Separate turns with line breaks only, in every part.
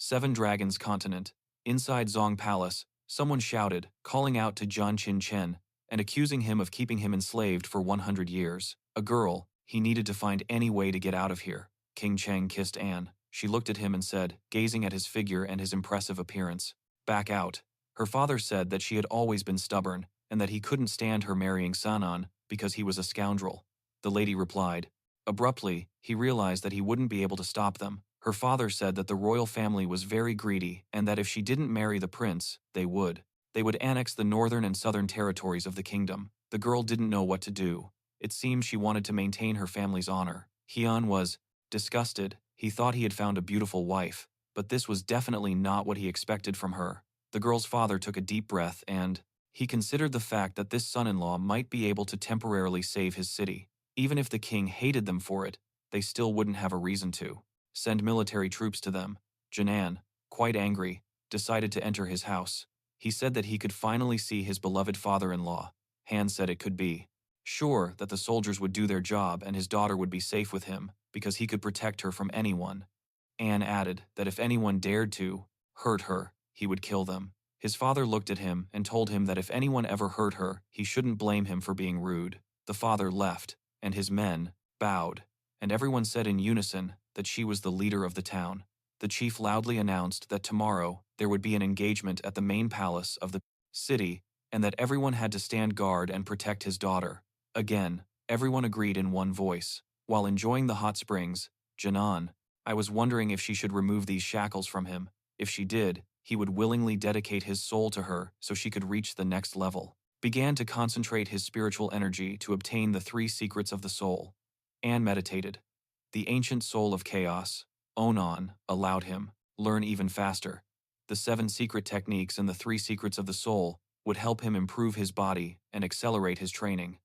Seven Dragons Continent. Inside Zong Palace, someone shouted, calling out to Jan King Cheng and accusing him of keeping him enslaved for 100 years. A girl, he needed to find any way to get out of here. King Cheng kissed Anne. She looked at him and said, gazing at his figure and his impressive appearance, "Back out." Her father said that she had always been stubborn and that he couldn't stand her marrying Sanan because he was a scoundrel. The lady replied. Abruptly, he realized that he wouldn't be able to stop them. Her father said that the royal family was very greedy and that if she didn't marry the prince, they would annex the northern and southern territories of the kingdom. The girl didn't know what to do. It seemed she wanted to maintain her family's honor. Hyun was disgusted. He thought he had found a beautiful wife, but this was definitely not what he expected from her. The girl's father took a deep breath and he considered the fact that this son-in-law might be able to temporarily save his city. Even if the king hated them for it, they still wouldn't have a reason to send military troops to them. Janan, quite angry, decided to enter his house. He said that he could finally see his beloved father-in-law. Han said it could be sure that the soldiers would do their job and his daughter would be safe with him because he could protect her from anyone. Anne added that if anyone dared to hurt her, he would kill them. His father looked at him and told him that if anyone ever hurt her, he shouldn't blame him for being rude. The father left, and his men bowed, and everyone said in unison that she was the leader of the town. The chief loudly announced that tomorrow there would be an engagement at the main palace of the city and that everyone had to stand guard and protect his daughter. Again, everyone agreed in one voice. While enjoying the hot springs, Janan, I was wondering if she should remove these shackles from him. If she did, he would willingly dedicate his soul to her so she could reach the next level. Began to concentrate his spiritual energy to obtain the 3 secrets of the soul. Anne meditated. The ancient soul of chaos, Onan, allowed him learn even faster. The 7 secret techniques and the 3 secrets of the soul would help him improve his body and accelerate his training.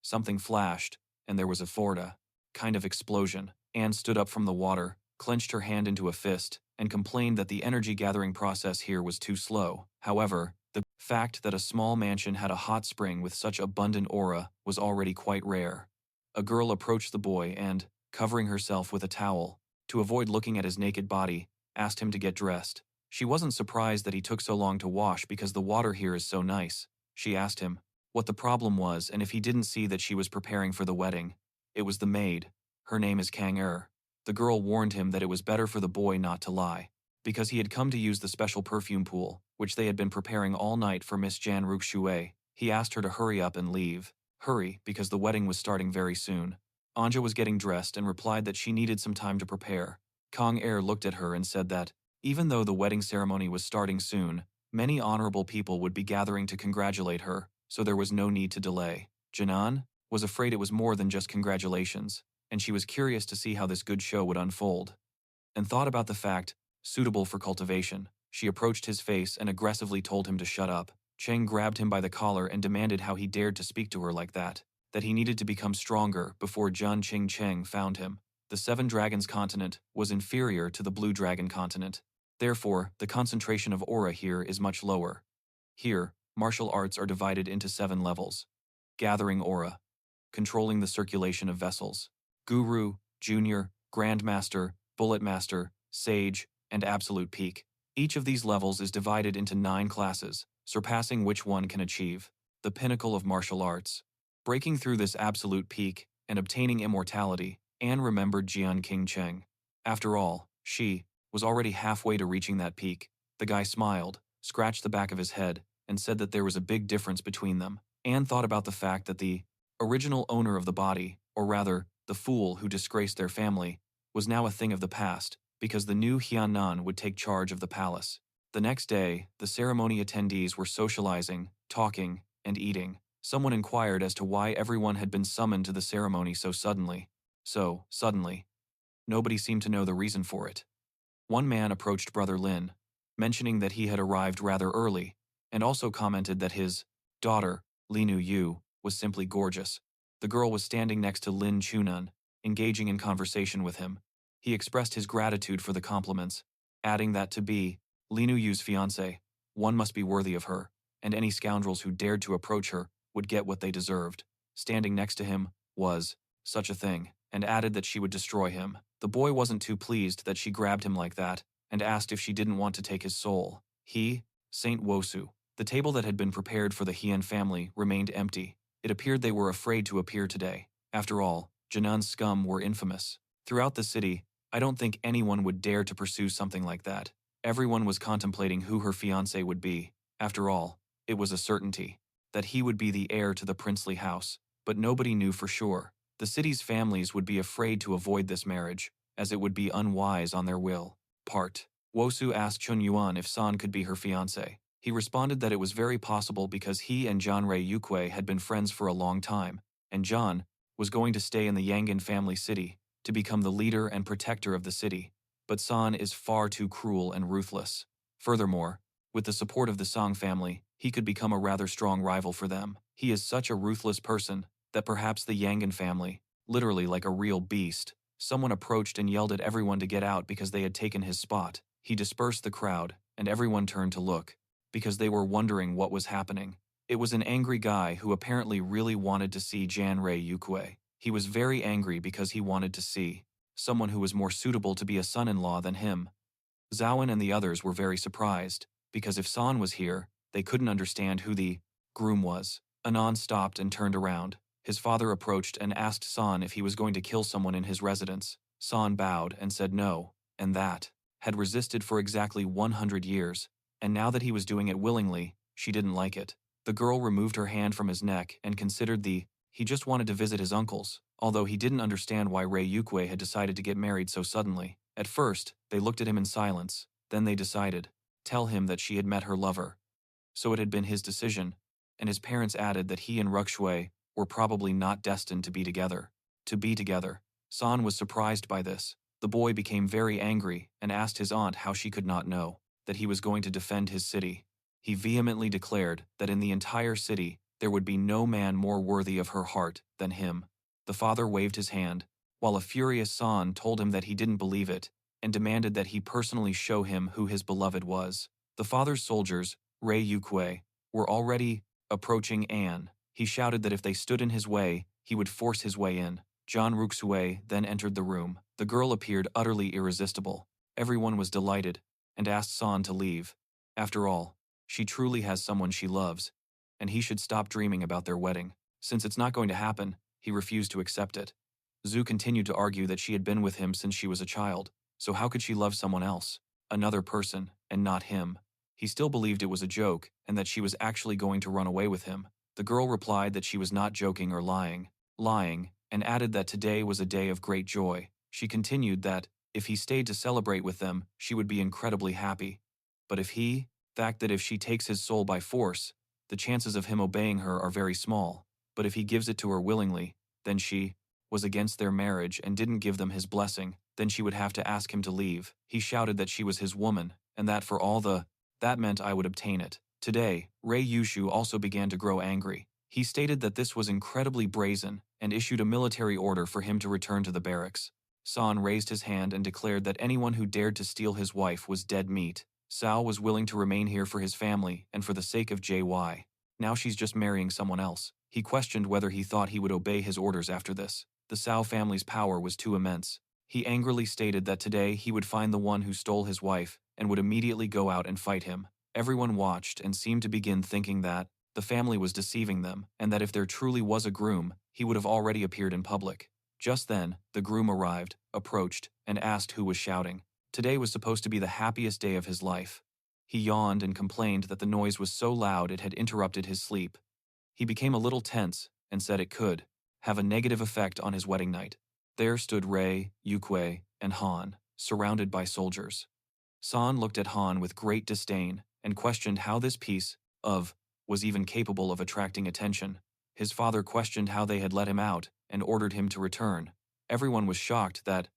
Something flashed, and there was a Forda kind of explosion. Anne stood up from the water, clenched her hand into a fist, and complained that the energy-gathering process here was too slow. However, the fact that a small mansion had a hot spring with such abundant aura was already quite rare. A girl approached the boy and, covering herself with a towel, to avoid looking at his naked body, asked him to get dressed. She wasn't surprised that he took so long to wash because the water here is so nice. She asked him what the problem was and if he didn't see that she was preparing for the wedding. It was the maid. Her name is Kang Er. The girl warned him that it was better for the boy not to lie, because he had come to use the special perfume pool, which they had been preparing all night for Miss Jan Ruxue. He asked her to hurry up and leave. Hurry, because the wedding was starting very soon. Anja was getting dressed and replied that she needed some time to prepare. Kang Er looked at her and said that, even though the wedding ceremony was starting soon, many honorable people would be gathering to congratulate her, so there was no need to delay. Janan was afraid it was more than just congratulations, and she was curious to see how this good show would unfold, and thought about the fact, suitable for cultivation. She approached his face and aggressively told him to shut up. Cheng grabbed him by the collar and demanded how he dared to speak to her like that he needed to become stronger before Jan King Cheng found him. The 7 Dragons Continent was inferior to the Blue Dragon Continent. Therefore, the concentration of aura here is much lower. Here, martial arts are divided into 7 levels. Gathering aura. Controlling the circulation of vessels. Guru, Junior, Grandmaster, Bullet Master, Sage, and Absolute Peak. Each of these levels is divided into 9 classes, surpassing which one can achieve the pinnacle of martial arts. Breaking through this absolute peak and obtaining immortality, Anne remembered Jan King Cheng. After all, she was already halfway to reaching that peak. The guy smiled, scratched the back of his head, and said that there was a big difference between them. Anne thought about the fact that the original owner of the body, or rather, the fool who disgraced their family, was now a thing of the past, because the new Hyunnan would take charge of the palace. The next day, the ceremony attendees were socializing, talking, and eating. Someone inquired as to why everyone had been summoned to the ceremony so suddenly. Nobody seemed to know the reason for it. One man approached Brother Lin, mentioning that he had arrived rather early, and also commented that his daughter, Linu Yu, was simply gorgeous. The girl was standing next to Lin Chunan, engaging in conversation with him. He expressed his gratitude for the compliments, adding that to be Linu Yu's fiancé, one must be worthy of her, and any scoundrels who dared to approach her would get what they deserved. Standing next to him was such a thing, and added that she would destroy him. The boy wasn't too pleased that she grabbed him like that, and asked if she didn't want to take his soul. He, Saint Wosu. The table that had been prepared for the Hien family remained empty. It appeared they were afraid to appear today. After all, Janan's scum were infamous. Throughout the city, I don't think anyone would dare to pursue something like that. Everyone was contemplating who her fiancé would be. After all, it was a certainty that he would be the heir to the princely house, but nobody knew for sure. The city's families would be afraid to avoid this marriage, as it would be unwise on their will. Wosu asked Chun Yuan if San could be her fiancé. He responded that it was very possible because he and John Ray Yuxu had been friends for a long time, and John was going to stay in the Yangan family city to become the leader and protector of the city. But San is far too cruel and ruthless. Furthermore, with the support of the Song family, he could become a rather strong rival for them. He is such a ruthless person that perhaps the Yangan family, literally like a real beast, someone approached and yelled at everyone to get out because they had taken his spot. He dispersed the crowd, and everyone turned to look, because they were wondering what was happening. It was an angry guy who apparently really wanted to see Jan Ray Yuxu. He was very angry because he wanted to see someone who was more suitable to be a son-in-law than him. Zhaoan and the others were very surprised, because if San was here, they couldn't understand who the groom was. Anan stopped and turned around. His father approached and asked San if he was going to kill someone in his residence. San bowed and said no, and that had resisted for exactly 100 years, and now that he was doing it willingly, she didn't like it. The girl removed her hand from his neck and considered he just wanted to visit his uncles, although he didn't understand why Ray Yuxu had decided to get married so suddenly. At first, they looked at him in silence, then they decided, tell him that she had met her lover. So it had been his decision, and his parents added that he and Ruxue were probably not destined to be together. San was surprised by this. The boy became very angry and asked his aunt how she could not know that he was going to defend his city. He vehemently declared that in the entire city there would be no man more worthy of her heart than him. The father waved his hand, while a furious San told him that he didn't believe it and demanded that he personally show him who his beloved was. The father's soldiers, Ray Yuxu, were already approaching Anne. He shouted that if they stood in his way, he would force his way in. John Ruxue then entered the room. The girl appeared utterly irresistible. Everyone was delighted and asked San to leave. After all, she truly has someone she loves, and he should stop dreaming about their wedding. Since it's not going to happen, he refused to accept it. Zhu continued to argue that she had been with him since she was a child, so how could she love someone else, another person, and not him? He still believed it was a joke and that she was actually going to run away with him. The girl replied that she was not joking or lying, and added that today was a day of great joy. She continued that, if he stayed to celebrate with them, she would be incredibly happy. But if she takes his soul by force, the chances of him obeying her are very small. But if he gives it to her willingly, then she was against their marriage and didn't give them his blessing, then she would have to ask him to leave. He shouted that she was his woman, and that for all that meant I would obtain it. Today, Ray Yuxu also began to grow angry. He stated that this was incredibly brazen and issued a military order for him to return to the barracks. San raised his hand and declared that anyone who dared to steal his wife was dead meat. Sao was willing to remain here for his family and for the sake of JY. Now she's just marrying someone else. He questioned whether he thought he would obey his orders after this. The Sao family's power was too immense. He angrily stated that today he would find the one who stole his wife and would immediately go out and fight him. Everyone watched and seemed to begin thinking that the family was deceiving them, and that if there truly was a groom, he would have already appeared in public. Just then, the groom arrived, approached, and asked who was shouting. Today was supposed to be the happiest day of his life. He yawned and complained that the noise was so loud it had interrupted his sleep. He became a little tense and said it could have a negative effect on his wedding night. There stood Ray, Yuxu, and Han, surrounded by soldiers. San looked at Han with great disdain and questioned how this piece of was even capable of attracting attention. His father questioned how they had let him out and ordered him to return. Everyone was shocked that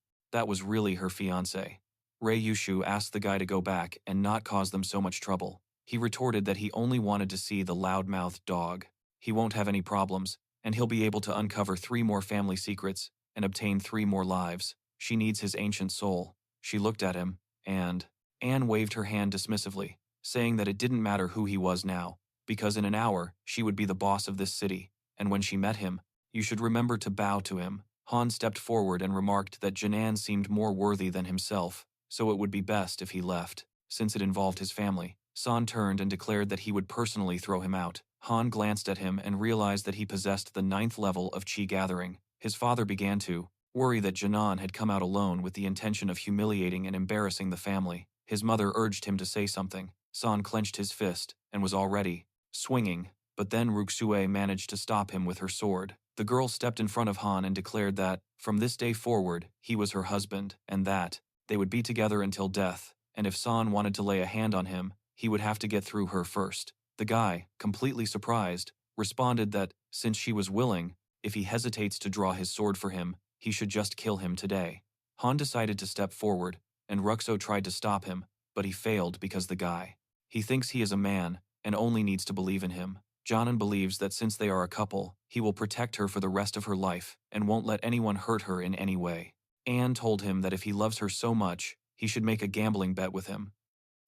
was really her fiancé. Ray Yuxu asked the guy to go back and not cause them so much trouble. He retorted that he only wanted to see the loud-mouthed dog. He won't have any problems, and he'll be able to uncover 3 more family secrets and obtain 3 more lives. She needs his ancient soul. She looked at him, and Anne waved her hand dismissively, saying that it didn't matter who he was now, because in an hour she would be the boss of this city, and when she met him, you should remember to bow to him. Han stepped forward and remarked that Janan seemed more worthy than himself, so it would be best if he left, since it involved his family. San turned and declared that he would personally throw him out. Han glanced at him and realized that he possessed the 9th level of Qi gathering. His father began to worry that Jinan had come out alone with the intention of humiliating and embarrassing the family. His mother urged him to say something. San clenched his fist and was already swinging, but then Ruxue managed to stop him with her sword. The girl stepped in front of Han and declared that, from this day forward, he was her husband, and that they would be together until death, and if San wanted to lay a hand on him, he would have to get through her first. The guy, completely surprised, responded that, since she was willing, if he hesitates to draw his sword for him, he should just kill him today. Han decided to step forward, and Ruxo tried to stop him, but he failed because the guy. He thinks he is a man, and only needs to believe in him. Jinan believes that since they are a couple, he will protect her for the rest of her life, and won't let anyone hurt her in any way. Anne told him that if he loves her so much, he should make a gambling bet with him.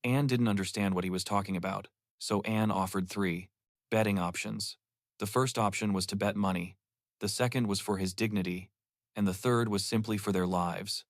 Anne didn't understand what he was talking about, so Anne offered 3 betting options. The first option was to bet money, the second was for his dignity, and the third was simply for their lives.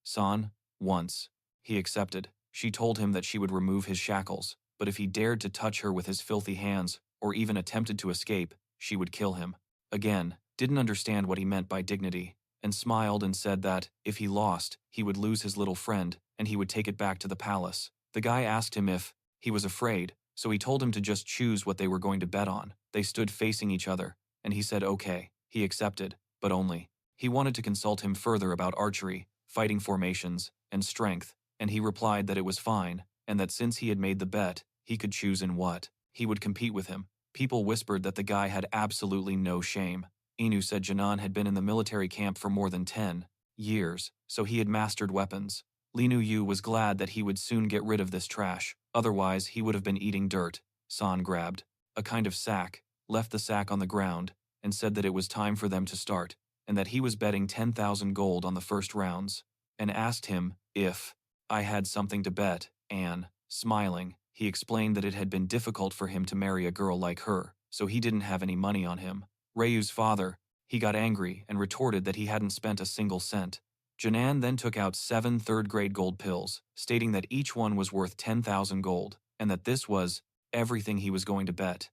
San, once. He accepted. She told him that she would remove his shackles, but if he dared to touch her with his filthy hands, or even attempted to escape, she would kill him. Again, didn't understand what he meant by dignity, and smiled and said that, if he lost, he would lose his little friend, and he would take it back to the palace. The guy asked him if he was afraid, so he told him to just choose what they were going to bet on. They stood facing each other, and he said okay. He accepted, but only. He wanted to consult him further about archery, fighting formations, and strength, and he replied that it was fine, and that since he had made the bet, he could choose in what he would compete with him. People whispered that the guy had absolutely no shame. Inu said Jinan had been in the military camp for more than 10 years, so he had mastered weapons. Linu Yu was glad that he would soon get rid of this trash, otherwise he would have been eating dirt. San grabbed a kind of sack, left the sack on the ground, and said that it was time for them to start, and that he was betting 10,000 gold on the first rounds, and asked him if I had something to bet, and, smiling, he explained that it had been difficult for him to marry a girl like her, so he didn't have any money on him. Ray Yuxu's father, he got angry and retorted that he hadn't spent a single cent. Jinan then took out 7 third-grade gold pills, stating that each one was worth 10,000 gold, and that this was everything he was going to bet.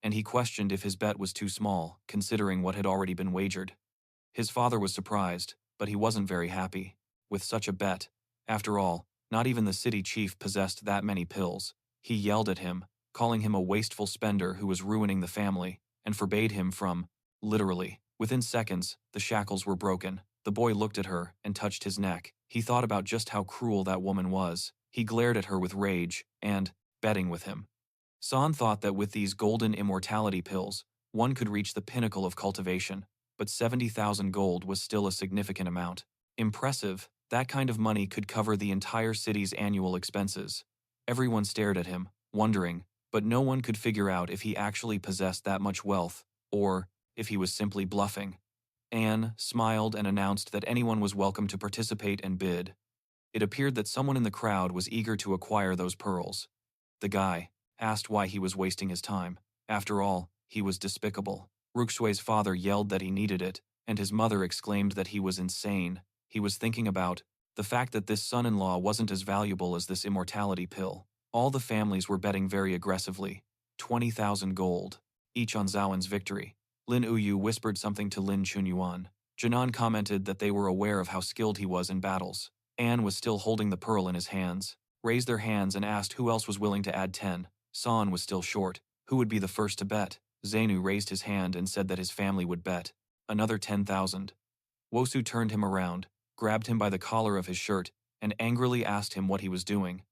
And he questioned if his bet was too small, considering what had already been wagered. His father was surprised, but he wasn't very happy with such a bet. After all, not even the city chief possessed that many pills. He yelled at him, calling him a wasteful spender who was ruining the family, and forbade him from, literally. Within seconds, the shackles were broken. The boy looked at her and touched his neck. He thought about just how cruel that woman was. He glared at her with rage and, betting with him. San thought that with these golden immortality pills, one could reach the pinnacle of cultivation, but 70,000 gold was still a significant amount. Impressive, that kind of money could cover the entire city's annual expenses. Everyone stared at him, wondering, but no one could figure out if he actually possessed that much wealth, or if he was simply bluffing. Anne smiled and announced that anyone was welcome to participate and bid. It appeared that someone in the crowd was eager to acquire those pearls. The guy asked why he was wasting his time. After all, he was despicable. Ruxue's father yelled that he needed it, and his mother exclaimed that he was insane. He was thinking about the fact that this son-in-law wasn't as valuable as this immortality pill. All the families were betting very aggressively. 20,000 gold, each on Zhaoan's victory. Linu Yu whispered something to Lin Chunyuan. Jinan commented that they were aware of how skilled he was in battles. Anne was still holding the pearl in his hands, raised their hands and asked who else was willing to add 10. San was still short. Who would be the first to bet? Zainu raised his hand and said that his family would bet another 10,000. Wosu turned him around, grabbed him by the collar of his shirt, and angrily asked him what he was doing.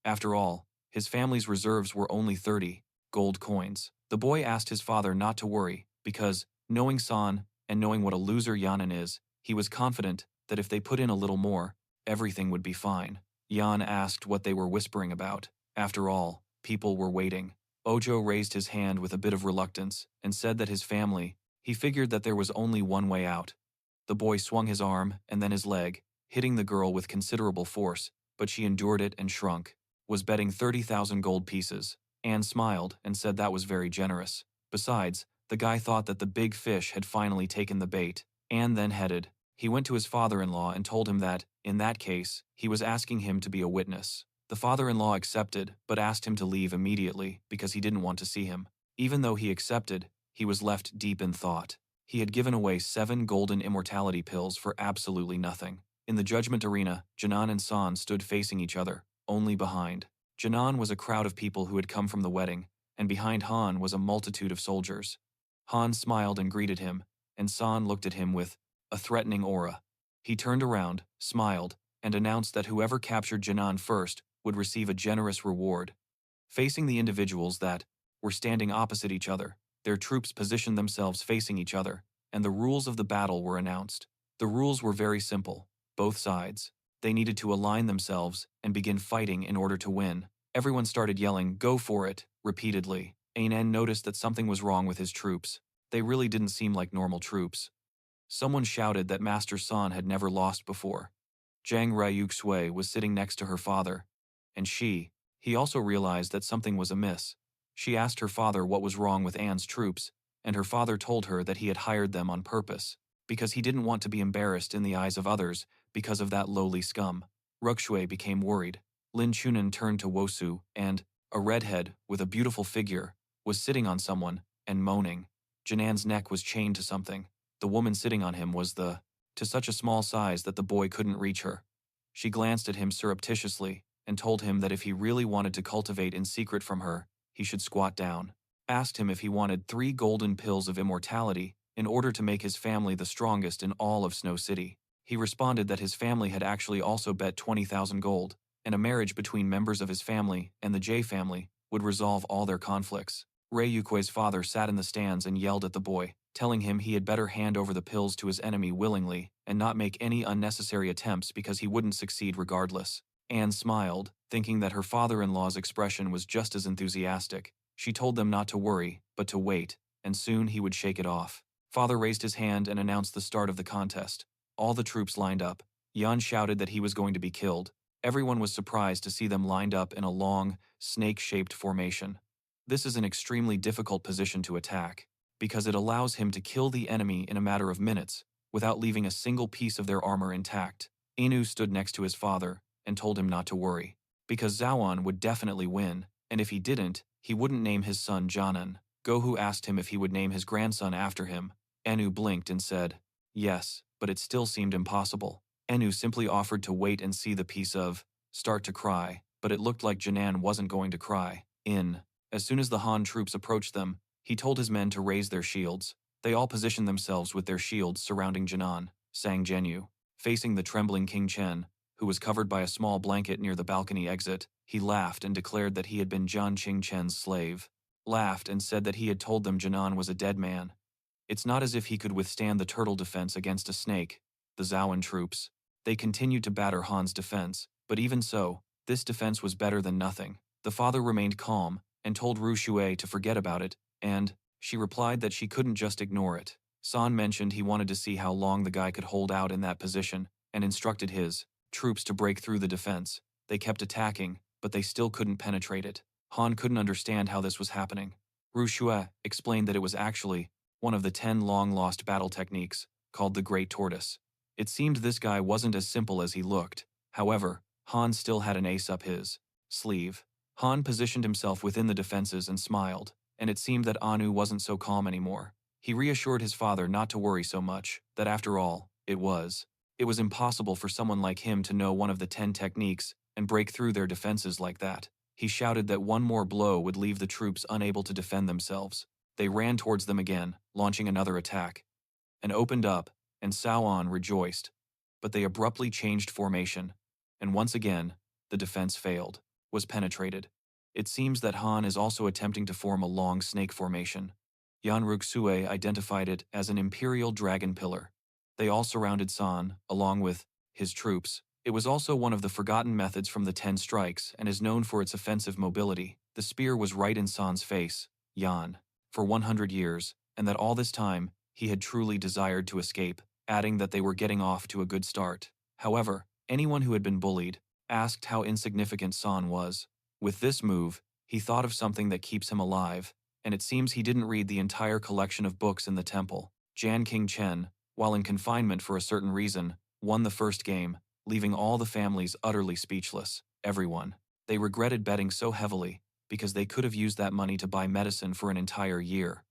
After all, his family's reserves were only 30 gold coins. The boy asked his father not to worry, because, knowing San and knowing what a loser Yanan is, he was confident that if they put in a little more, everything would be fine. Yan asked what they were whispering about. After all, people were waiting. Ojo raised his hand with a bit of reluctance and said that his family, he figured that there was only one way out. The boy swung his arm and then his leg, hitting the girl with considerable force, but she endured it and shrunk. Was betting 30,000 gold pieces. Anne smiled and said that was very generous. Besides, the guy thought that the big fish had finally taken the bait. Anne then headed He went to his father-in-law and told him that, in that case, he was asking him to be a witness. The father-in-law accepted, but asked him to leave immediately because he didn't want to see him. Even though he accepted, he was left deep in thought. He had given away 7 golden immortality pills for absolutely nothing. In the judgment arena, Jinan and San stood facing each other, only behind. Jinan was a crowd of people who had come from the wedding, and behind Han was a multitude of soldiers. Han smiled and greeted him, and San looked at him with a threatening aura. He turned around, smiled, and announced that whoever captured Jinan first would receive a generous reward. Facing the individuals that were standing opposite each other, their troops positioned themselves facing each other, and the rules of the battle were announced. The rules were very simple. Both sides. They needed to align themselves and begin fighting in order to win. Everyone started yelling, "Go for it," repeatedly. Anen noticed that something was wrong with his troops. They really didn't seem like normal troops. Someone shouted that Master San had never lost before. Zhang Ray Yuxu was sitting next to her father, and he also realized that something was amiss. She asked her father what was wrong with Anne's troops, and her father told her that he had hired them on purpose, because he didn't want to be embarrassed in the eyes of others because of that lowly scum. Ruxue became worried. Lin Chunan turned to Wosu, and a redhead, with a beautiful figure, was sitting on someone and moaning. Janan's neck was chained to something. The woman sitting on him was to such a small size that the boy couldn't reach her. She glanced at him surreptitiously and told him that if he really wanted to cultivate in secret from her, he should squat down. Asked him if he wanted 3 golden pills of immortality in order to make his family the strongest in all of Snow City. He responded that his family had actually also bet 20,000 gold, and a marriage between members of his family and the J family would resolve all their conflicts. Ray Yuxu's father sat in the stands and yelled at the boy, telling him he had better hand over the pills to his enemy willingly and not make any unnecessary attempts because he wouldn't succeed regardless. Anne smiled, thinking that her father-in-law's expression was just as enthusiastic. She told them not to worry, but to wait, and soon he would shake it off. Father raised his hand and announced the start of the contest. All the troops lined up. Yan shouted that he was going to be killed. Everyone was surprised to see them lined up in a long, snake-shaped formation. This is an extremely difficult position to attack, because it allows him to kill the enemy in a matter of minutes, without leaving a single piece of their armor intact. Inu stood next to his father and told him not to worry, because Zawan would definitely win, and if he didn't, he wouldn't name his son Janan. Gohu asked him if he would name his grandson after him. Enu blinked and said, yes, but it still seemed impossible. Enu simply offered to wait and see the piece of start to cry, but it looked like Janan wasn't going to cry. As soon as the Han troops approached them, he told his men to raise their shields. They all positioned themselves with their shields surrounding Janan, sang Zhenyu. Facing the trembling King Chen, who was covered by a small blanket near the balcony exit, he laughed and declared that he had been Jan King Chen's slave. Laughed and said that he had told them Janan was a dead man. It's not as if he could withstand the turtle defense against a snake. The Zhaoan troops. They continued to batter Han's defense, but even so, this defense was better than nothing. The father remained calm and told Ru Shui to forget about it, and she replied that she couldn't just ignore it. San mentioned he wanted to see how long the guy could hold out in that position and instructed his troops to break through the defense. They kept attacking, but they still couldn't penetrate it. Han couldn't understand how this was happening. Ru Shui explained that it was actually one of the 10 long-lost battle techniques, called the Great Tortoise. It seemed this guy wasn't as simple as he looked. However, Han still had an ace up his sleeve. Han positioned himself within the defenses and smiled, and it seemed that Anu wasn't so calm anymore. He reassured his father not to worry so much, that after all, it was impossible for someone like him to know one of the 10 techniques and break through their defenses like that. He shouted that one more blow would leave the troops unable to defend themselves. They ran towards them again, launching another attack, and opened up, and Sawan rejoiced. But they abruptly changed formation, and once again, the defense failed, was penetrated. It seems that Han is also attempting to form a long snake formation. Yan Ruxue identified it as an imperial dragon pillar. They all surrounded San, along with his troops. It was also one of the forgotten methods from the 10 strikes and is known for its offensive mobility. The spear was right in San's face, Yan, for 100 years, and that all this time, he had truly desired to escape, adding that they were getting off to a good start. However, anyone who had been bullied asked how insignificant San was. With this move, he thought of something that keeps him alive, and it seems he didn't read the entire collection of books in the temple. Jan King Cheng while in confinement for a certain reason, won the first game, leaving all the families utterly speechless. Everyone. They regretted betting so heavily, because they could have used that money to buy medicine for an entire year.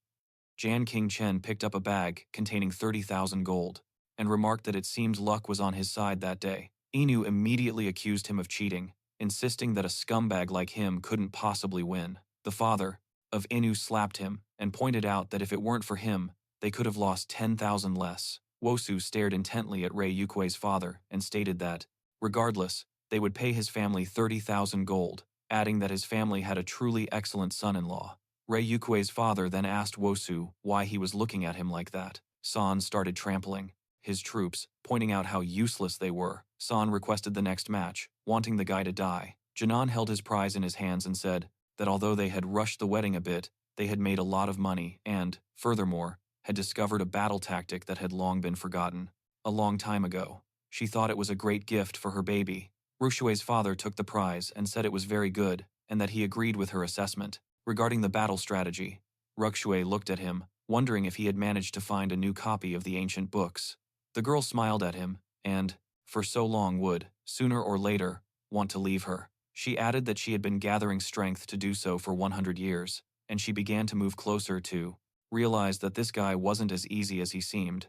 Jan King Cheng picked up a bag containing 30,000 gold, and remarked that it seemed luck was on his side that day. Inu immediately accused him of cheating, insisting that a scumbag like him couldn't possibly win. The father of Inu slapped him and pointed out that if it weren't for him, they could have lost 10,000 less. Wosu stared intently at Ray Yuxu's father and stated that, regardless, they would pay his family 30,000 gold, adding that his family had a truly excellent son-in-law. Ray Yuxu's father then asked Wosu why he was looking at him like that. San started trampling his troops, pointing out how useless they were. San requested the next match, wanting the guy to die. Janan held his prize in his hands and said that although they had rushed the wedding a bit, they had made a lot of money and, furthermore, had discovered a battle tactic that had long been forgotten. A long time ago. She thought it was a great gift for her baby. Rushue's father took the prize and said it was very good, and that he agreed with her assessment. Regarding the battle strategy, Ruxue looked at him, wondering if he had managed to find a new copy of the ancient books. The girl smiled at him, and, for so long would, sooner or later, want to leave her. She added that she had been gathering strength to do so for 100 years, and she began to move closer to realize that this guy wasn't as easy as he seemed.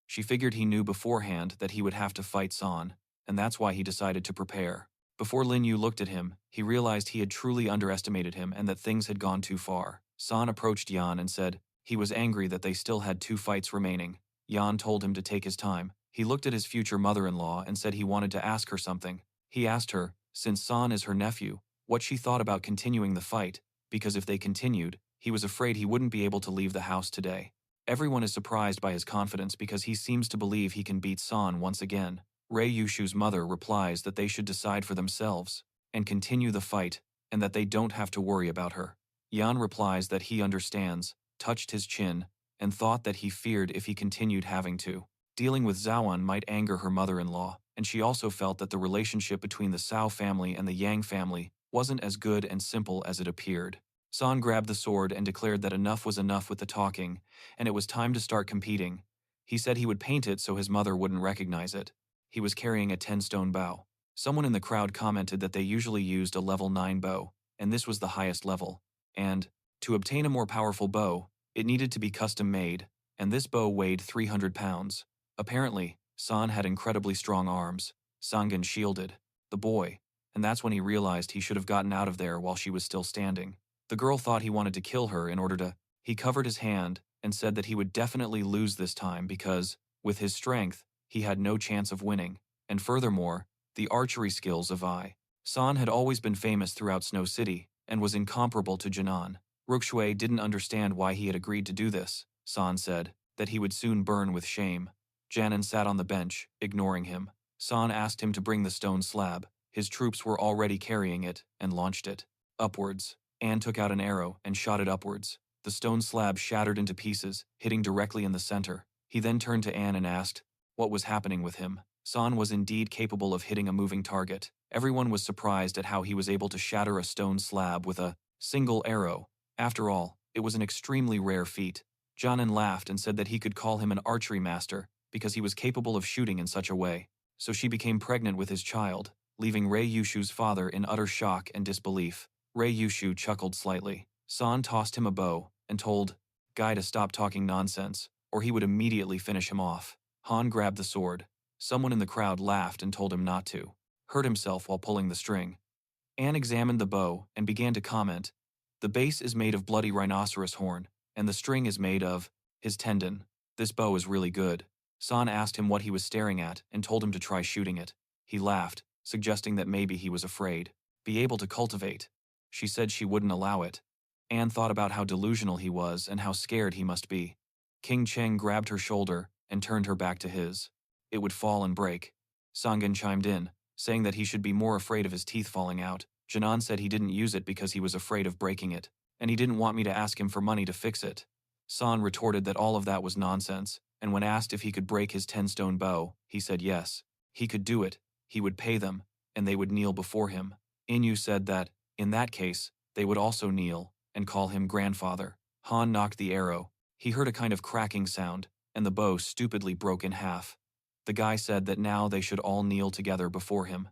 She figured he knew beforehand that he would have to fight San, and that's why he decided to prepare. Before Lin Yu looked at him, he realized he had truly underestimated him and that things had gone too far. San approached Yan and said he was angry that they still had 2 fights remaining. Yan told him to take his time. He looked at his future mother-in-law and said he wanted to ask her something. He asked her, since San is her nephew, what she thought about continuing the fight, because if they continued, he was afraid he wouldn't be able to leave the house today. Everyone is surprised by his confidence because he seems to believe he can beat San once again. Ray Yuxu's mother replies that they should decide for themselves and continue the fight, and that they don't have to worry about her. Yan replies that he understands, touched his chin, and thought that he feared if he continued having to. Dealing with Zhaoan might anger her mother-in-law, and she also felt that the relationship between the Cao family and the Yang family wasn't as good and simple as it appeared. San grabbed the sword and declared that enough was enough with the talking, and it was time to start competing. He said he would paint it so his mother wouldn't recognize it. He was carrying a 10-stone bow. Someone in the crowd commented that they usually used a level 9 bow, and this was the highest level. And, to obtain a more powerful bow, it needed to be custom-made, and this bow weighed 300 pounds. Apparently, San had incredibly strong arms. Sangan shielded the boy, and that's when he realized he should have gotten out of there while she was still standing. The girl thought he wanted to kill her in order to. He covered his hand and said that he would definitely lose this time because, with his strength, he had no chance of winning, and furthermore, the archery skills of San had always been famous throughout Snow City and was incomparable to Jinan. Ruxue didn't understand why he had agreed to do this. San said that he would soon burn with shame. Janan sat on the bench, ignoring him. San asked him to bring the stone slab. His troops were already carrying it and launched it upwards. Anne took out an arrow and shot it upwards. The stone slab shattered into pieces, hitting directly in the center. He then turned to Anne and asked what was happening with him. San was indeed capable of hitting a moving target. Everyone was surprised at how he was able to shatter a stone slab with a single arrow. After all, it was an extremely rare feat. Janan laughed and said that he could call him an archery master because he was capable of shooting in such a way. So she became pregnant with his child, leaving Ray Yuxu's father in utter shock and disbelief. Ray Yuxu chuckled slightly. San tossed him a bow and told Guy to stop talking nonsense, or he would immediately finish him off. Han grabbed the sword. Someone in the crowd laughed and told him not to. Hurt himself while pulling the string. Anne examined the bow and began to comment. The base is made of bloody rhinoceros horn, and the string is made of his tendon. This bow is really good. San asked him what he was staring at and told him to try shooting it. He laughed, suggesting that maybe he was afraid. Be able to cultivate. She said she wouldn't allow it. Anne thought about how delusional he was and how scared he must be. King Cheng grabbed her shoulder and turned her back to his. It would fall and break. Sangan chimed in, saying that he should be more afraid of his teeth falling out. Janan said he didn't use it because he was afraid of breaking it, and he didn't want me to ask him for money to fix it. San retorted that all of that was nonsense, and when asked if he could break his 10-stone bow, he said yes. He could do it, he would pay them, and they would kneel before him. Inu said that, in that case, they would also kneel and call him grandfather. Han knocked the arrow. He heard a kind of cracking sound, and the bow stupidly broke in half. The guy said that now they should all kneel together before him.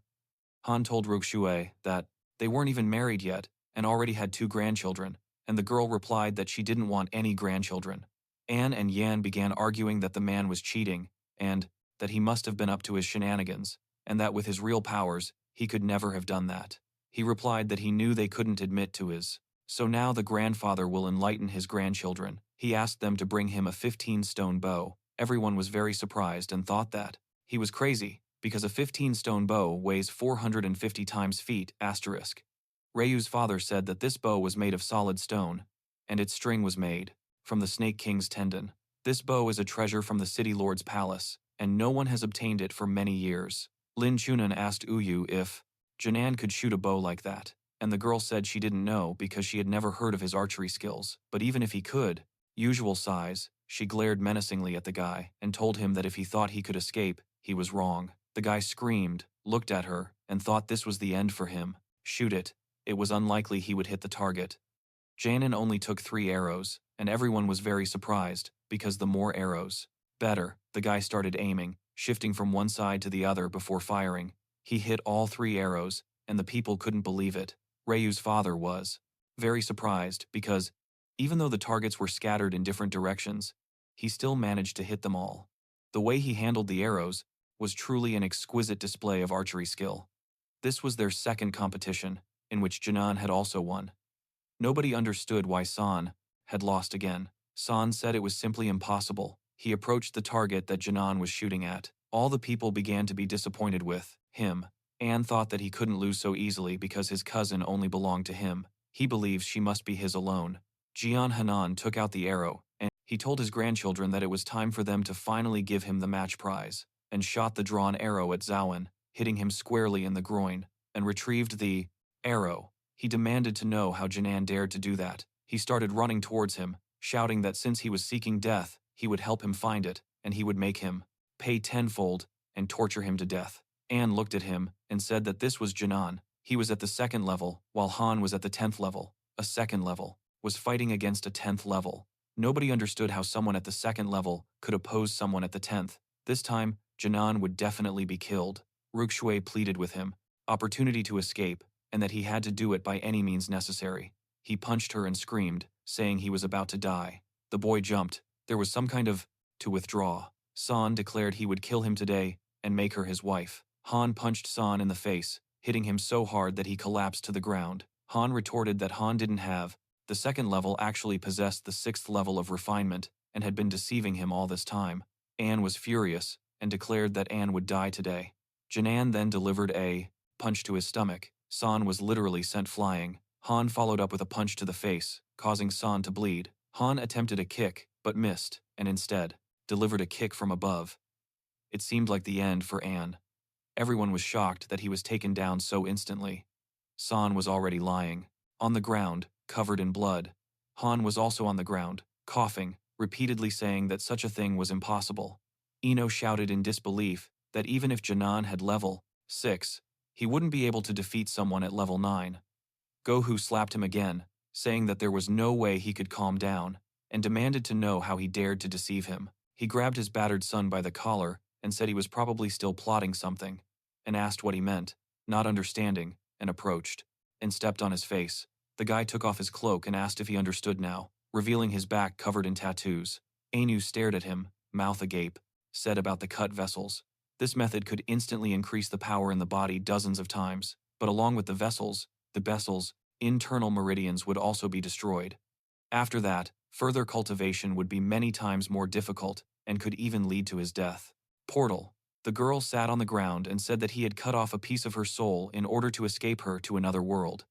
Han told Ruxue that they weren't even married yet and already had 2 grandchildren, and the girl replied that she didn't want any grandchildren. Anne and Yan began arguing that the man was cheating and that he must have been up to his shenanigans, and that with his real powers, he could never have done that. He replied that he knew they couldn't admit to his. So now the grandfather will enlighten his grandchildren. He asked them to bring him a 15-stone bow. Everyone was very surprised and thought that he was crazy, because a 15-stone bow weighs 450 times feet, asterisk. Ray Yu's father said that this bow was made of solid stone, and its string was made from the Snake King's tendon. This bow is a treasure from the city lord's palace, and no one has obtained it for many years. Lin Chunan asked Uyu if Janan could shoot a bow like that, and the girl said she didn't know because she had never heard of his archery skills. But even if he could, usual size, she glared menacingly at the guy and told him that if he thought he could escape, he was wrong. The guy screamed, looked at her, and thought this was the end for him. Shoot it. It was unlikely he would hit the target. Janan only took 3 arrows, and everyone was very surprised, because the more arrows, better. The guy started aiming, shifting from one side to the other before firing. He hit all 3 arrows, and the people couldn't believe it. Ray Yu's father was very surprised because, even though the targets were scattered in different directions, he still managed to hit them all. The way he handled the arrows was truly an exquisite display of archery skill. This was their second competition, in which Janan had also won. Nobody understood why San had lost again. San said it was simply impossible. He approached the target that Janan was shooting at. All the people began to be disappointed with him. Anne thought that he couldn't lose so easily because his cousin only belonged to him. He believes she must be his alone. Jian Hanan took out the arrow, and he told his grandchildren that it was time for them to finally give him the match prize, and shot the drawn arrow at Zhaowen, hitting him squarely in the groin, and retrieved the arrow. He demanded to know how Janan dared to do that. He started running towards him, shouting that since he was seeking death, he would help him find it, and he would make him pay tenfold and torture him to death. Anne looked at him and said that this was Janan. He was at the 2nd level, while Han was at the 10th level. A 2nd level was fighting against a 10th level. Nobody understood how someone at the 2nd level could oppose someone at the 10th. This time, Janan would definitely be killed. Ruxue pleaded with him, opportunity to escape, and that he had to do it by any means necessary. He punched her and screamed, saying he was about to die. The boy jumped. There was some kind of to withdraw. San declared he would kill him today and make her his wife. Han punched San in the face, hitting him so hard that he collapsed to the ground. Han retorted that Han didn't have the 2nd level, actually possessed the 6th level of refinement and had been deceiving him all this time. Anne was furious and declared that Anne would die today. Janan then delivered a punch to his stomach. San was literally sent flying. Han followed up with a punch to the face, causing San to bleed. Han attempted a kick, but missed, and instead delivered a kick from above. It seemed like the end for Anne. Everyone was shocked that he was taken down so instantly. San was already lying on the ground, covered in blood. Han was also on the ground, coughing, repeatedly saying that such a thing was impossible. Ino shouted in disbelief that even if Janan had level 6, he wouldn't be able to defeat someone at level 9. Gohu slapped him again, saying that there was no way he could calm down, and demanded to know how he dared to deceive him. He grabbed his battered son by the collar and said he was probably still plotting something, and asked what he meant, not understanding, and approached, and stepped on his face. The guy took off his cloak and asked if he understood now, revealing his back covered in tattoos. Anu stared at him, mouth agape, said about the cut vessels. This method could instantly increase the power in the body dozens of times, but along with the vessels, internal meridians would also be destroyed. After that, further cultivation would be many times more difficult and could even lead to his death. Portal. The girl sat on the ground and said that he had cut off a piece of her soul in order to escape her to another world.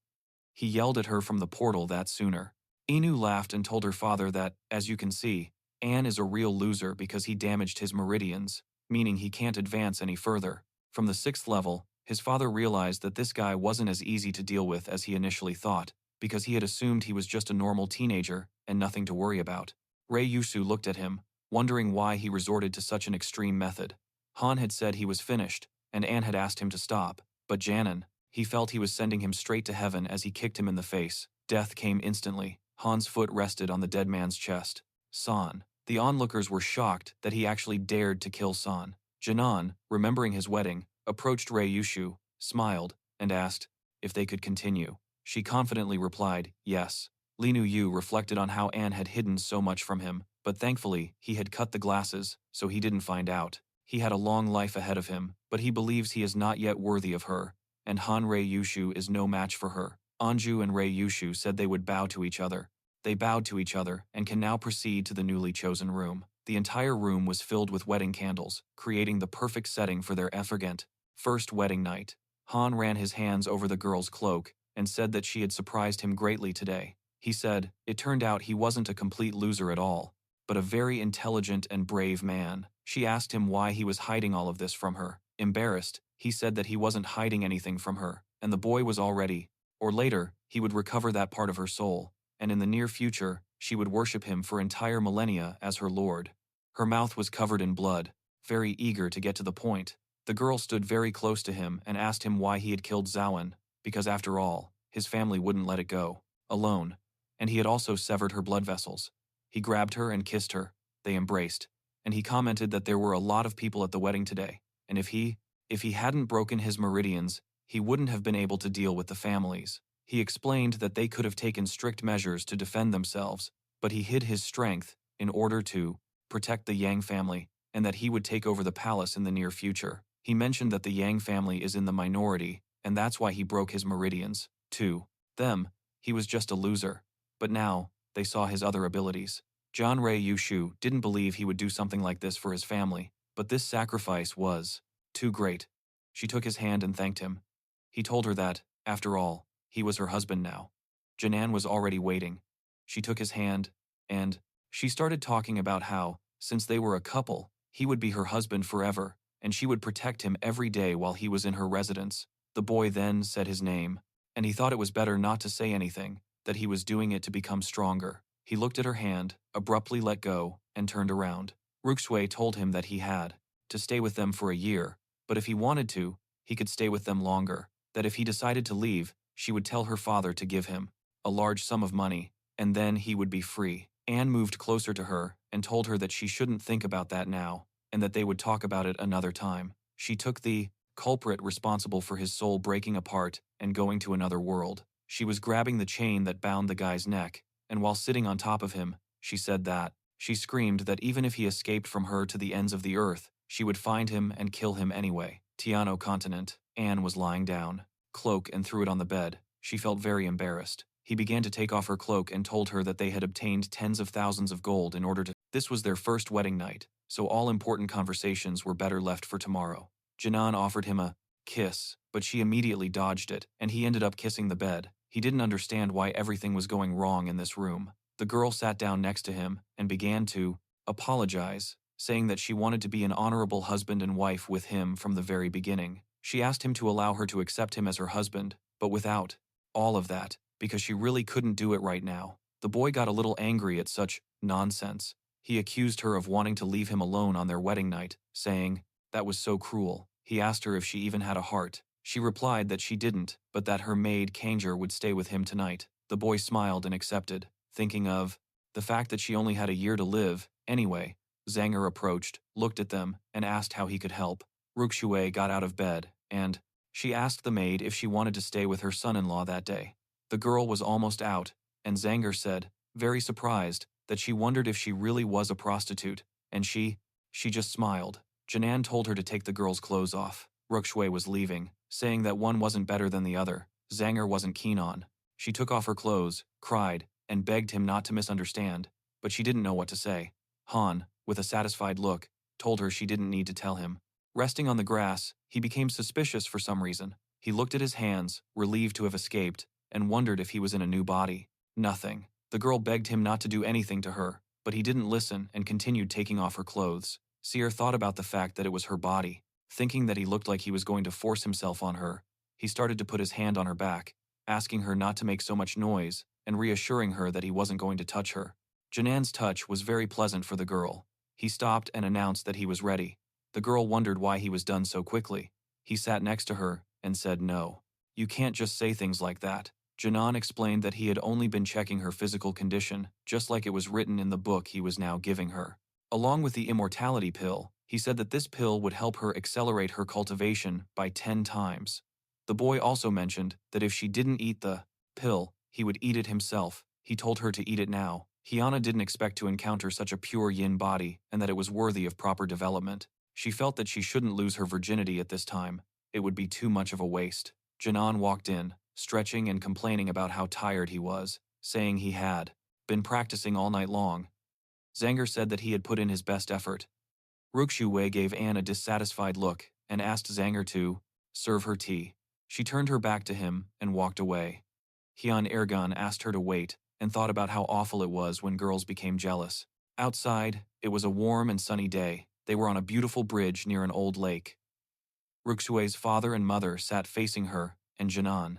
He yelled at her from the portal that sooner. Inu laughed and told her father that, as you can see, Anne is a real loser because he damaged his meridians, meaning he can't advance any further. From the 6th level, his father realized that this guy wasn't as easy to deal with as he initially thought, because he had assumed he was just a normal teenager and nothing to worry about. Ray Yuxu looked at him, wondering why he resorted to such an extreme method. Han had said he was finished, and Anne had asked him to stop, but Janan, he felt he was sending him straight to heaven as he kicked him in the face. Death came instantly. Han's foot rested on the dead man's chest. San. The onlookers were shocked that he actually dared to kill San. Janan, remembering his wedding, approached Ray Yuxu, smiled, and asked if they could continue. She confidently replied, yes. Linu Yu reflected on how Anne had hidden so much from him, but thankfully, he had cut the glasses, so he didn't find out. He had a long life ahead of him, but he believes he is not yet worthy of her, and Han Ray Yuxu is no match for her. Anju and Ray Yuxu said they would bow to each other. They bowed to each other and can now proceed to the newly chosen room. The entire room was filled with wedding candles, creating the perfect setting for their effulgent first wedding night. Han ran his hands over the girl's cloak and said that she had surprised him greatly today. He said, it turned out he wasn't a complete loser at all, but a very intelligent and brave man. She asked him why he was hiding all of this from her. Embarrassed, he said that he wasn't hiding anything from her, and the boy was already, or later, he would recover that part of her soul, and in the near future, she would worship him for entire millennia as her lord. Her mouth was covered in blood, very eager to get to the point. The girl stood very close to him and asked him why he had killed Zhaoan, because after all, his family wouldn't let it go alone, and he had also severed her blood vessels. He grabbed her and kissed her. They embraced, and he commented that there were a lot of people at the wedding today, and if he hadn't broken his meridians, he wouldn't have been able to deal with the families. He explained that they could have taken strict measures to defend themselves, but he hid his strength in order to protect the Yang family, and that he would take over the palace in the near future. He mentioned that the Yang family is in the minority, and that's why he broke his meridians. To them, he was just a loser. But now, they saw his other abilities. John Ray Yuxu didn't believe he would do something like this for his family, but this sacrifice was too great. She took his hand and thanked him. He told her that, after all, he was her husband now. Janan was already waiting. She took his hand, and she started talking about how, since they were a couple, he would be her husband forever, and she would protect him every day while he was in her residence. The boy then said his name, and he thought it was better not to say anything, that he was doing it to become stronger. He looked at her hand, abruptly let go, and turned around. Ruxue told him that he had to stay with them for a year, but if he wanted to, he could stay with them longer, that if he decided to leave, she would tell her father to give him a large sum of money, and then he would be free. Anne moved closer to her and told her that she shouldn't think about that now, and that they would talk about it another time. She took the culprit responsible for his soul breaking apart and going to another world. She was grabbing the chain that bound the guy's neck, and while sitting on top of him, she said that she screamed that even if he escaped from her to the ends of the earth, she would find him and kill him anyway. Tiano Continent. Anne was lying down, cloak, and threw it on the bed. She felt very embarrassed. He began to take off her cloak and told her that they had obtained tens of thousands of gold in order to. This was their first wedding night, so all important conversations were better left for tomorrow. Janan offered him a kiss, but she immediately dodged it, and he ended up kissing the bed. He didn't understand why everything was going wrong in this room. The girl sat down next to him and began to apologize, saying that she wanted to be an honorable husband and wife with him from the very beginning. She asked him to allow her to accept him as her husband, but without all of that, because she really couldn't do it right now. The boy got a little angry at such nonsense. He accused her of wanting to leave him alone on their wedding night, saying, that was so cruel. He asked her if she even had a heart. She replied that she didn't, but that her maid Kanger would stay with him tonight. The boy smiled and accepted, thinking of the fact that she only had a year to live. Anyway, Zanger approached, looked at them, and asked how he could help. Ruxue got out of bed, and she asked the maid if she wanted to stay with her son-in-law that day. The girl was almost out, and Zanger said, very surprised, that she wondered if she really was a prostitute, and she just smiled. Janan told her to take the girl's clothes off. Ruxue was leaving, saying that one wasn't better than the other. Zanger wasn't keen on. She took off her clothes, cried, and begged him not to misunderstand, but she didn't know what to say. Han, with a satisfied look, told her she didn't need to tell him. Resting on the grass, he became suspicious for some reason. He looked at his hands, relieved to have escaped, and wondered if he was in a new body. Nothing. The girl begged him not to do anything to her, but he didn't listen and continued taking off her clothes. Seer thought about the fact that it was her body. Thinking that he looked like he was going to force himself on her, he started to put his hand on her back, asking her not to make so much noise, and reassuring her that he wasn't going to touch her. Janan's touch was very pleasant for the girl. He stopped and announced that he was ready. The girl wondered why he was done so quickly. He sat next to her and said no. You can't just say things like that. Janan explained that he had only been checking her physical condition, just like it was written in the book he was now giving her. Along with the immortality pill, he said that this pill would help her accelerate her cultivation by 10 times. The boy also mentioned that if she didn't eat the pill, he would eat it himself. He told her to eat it now. Hyana didn't expect to encounter such a pure yin body and that it was worthy of proper development. She felt that she shouldn't lose her virginity at this time. It would be too much of a waste. Janan walked in, stretching and complaining about how tired he was, saying he had been practicing all night long. Zanger said that he had put in his best effort. Ruxue gave Anne a dissatisfied look and asked Zanger to serve her tea. She turned her back to him and walked away. Hyun Ergun asked her to wait and thought about how awful it was when girls became jealous. Outside, it was a warm and sunny day. They were on a beautiful bridge near an old lake. Ruxue's father and mother sat facing her and Janan.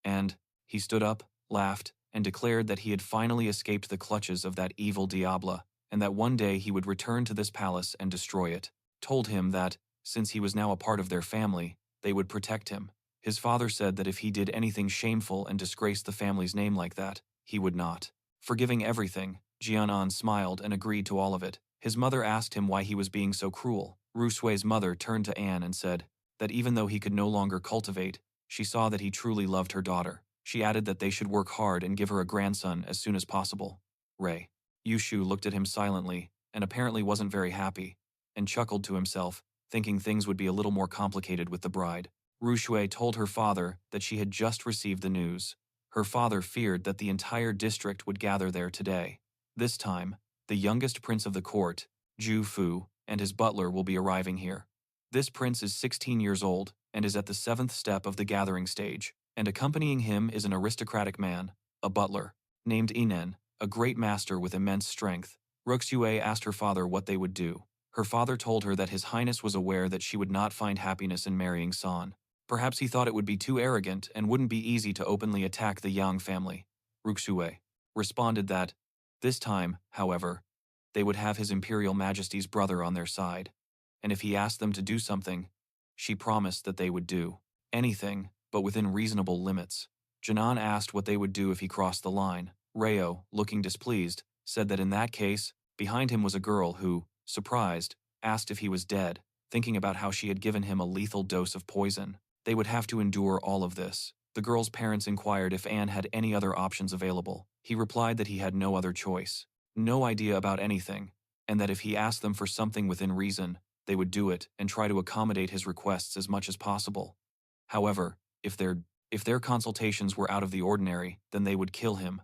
And he stood up, laughed, and declared that he had finally escaped the clutches of that evil Diabla, and that one day he would return to this palace and destroy it. Told him that, since he was now a part of their family, they would protect him. His father said that if he did anything shameful and disgraced the family's name like that, he would not. Forgiving everything, Jianan smiled and agreed to all of it. His mother asked him why he was being so cruel. Rusue's mother turned to Anne and said that even though he could no longer cultivate, she saw that he truly loved her daughter. She added that they should work hard and give her a grandson as soon as possible. Ray Yuxu looked at him silently and apparently wasn't very happy, and chuckled to himself, thinking things would be a little more complicated with the bride. Rusue told her father that she had just received the news. Her father feared that the entire district would gather there today. This time, the youngest prince of the court, Ju Fu, and his butler will be arriving here. This prince is 16 years old and is at the 7th step of the gathering stage, and accompanying him is an aristocratic man, a butler, named Inen, a great master with immense strength. Ruxue asked her father what they would do. Her father told her that His Highness was aware that she would not find happiness in marrying San. Perhaps he thought it would be too arrogant and wouldn't be easy to openly attack the Yang family. Ruxue responded that, this time, however, they would have His Imperial Majesty's brother on their side, and if he asked them to do something, she promised that they would do anything, but within reasonable limits. Janan asked what they would do if he crossed the line. Rayo, looking displeased, said that in that case, behind him was a girl who, surprised, asked if he was dead, thinking about how she had given him a lethal dose of poison. They would have to endure all of this. The girl's parents inquired if Anne had any other options available. He replied that he had no other choice, no idea about anything, and that if he asked them for something within reason, they would do it and try to accommodate his requests as much as possible. However, if their consultations were out of the ordinary, then they would kill him,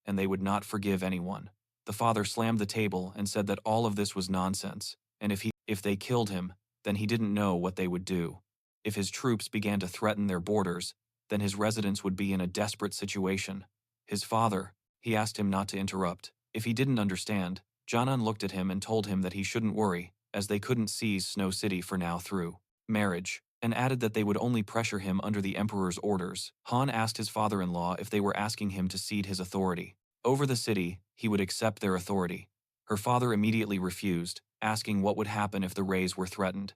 and they would not forgive anyone. The father slammed the table and said that all of this was nonsense, and if they killed him, then he didn't know what they would do. If his troops began to threaten their borders, then his residents would be in a desperate situation. His father, he asked him not to interrupt. If he didn't understand, Janan looked at him and told him that he shouldn't worry, as they couldn't seize Snow City for now through marriage, and added that they would only pressure him under the emperor's orders. Han asked his father-in-law if they were asking him to cede his authority over the city. He would accept their authority. Her father immediately refused, asking what would happen if the Rays were threatened.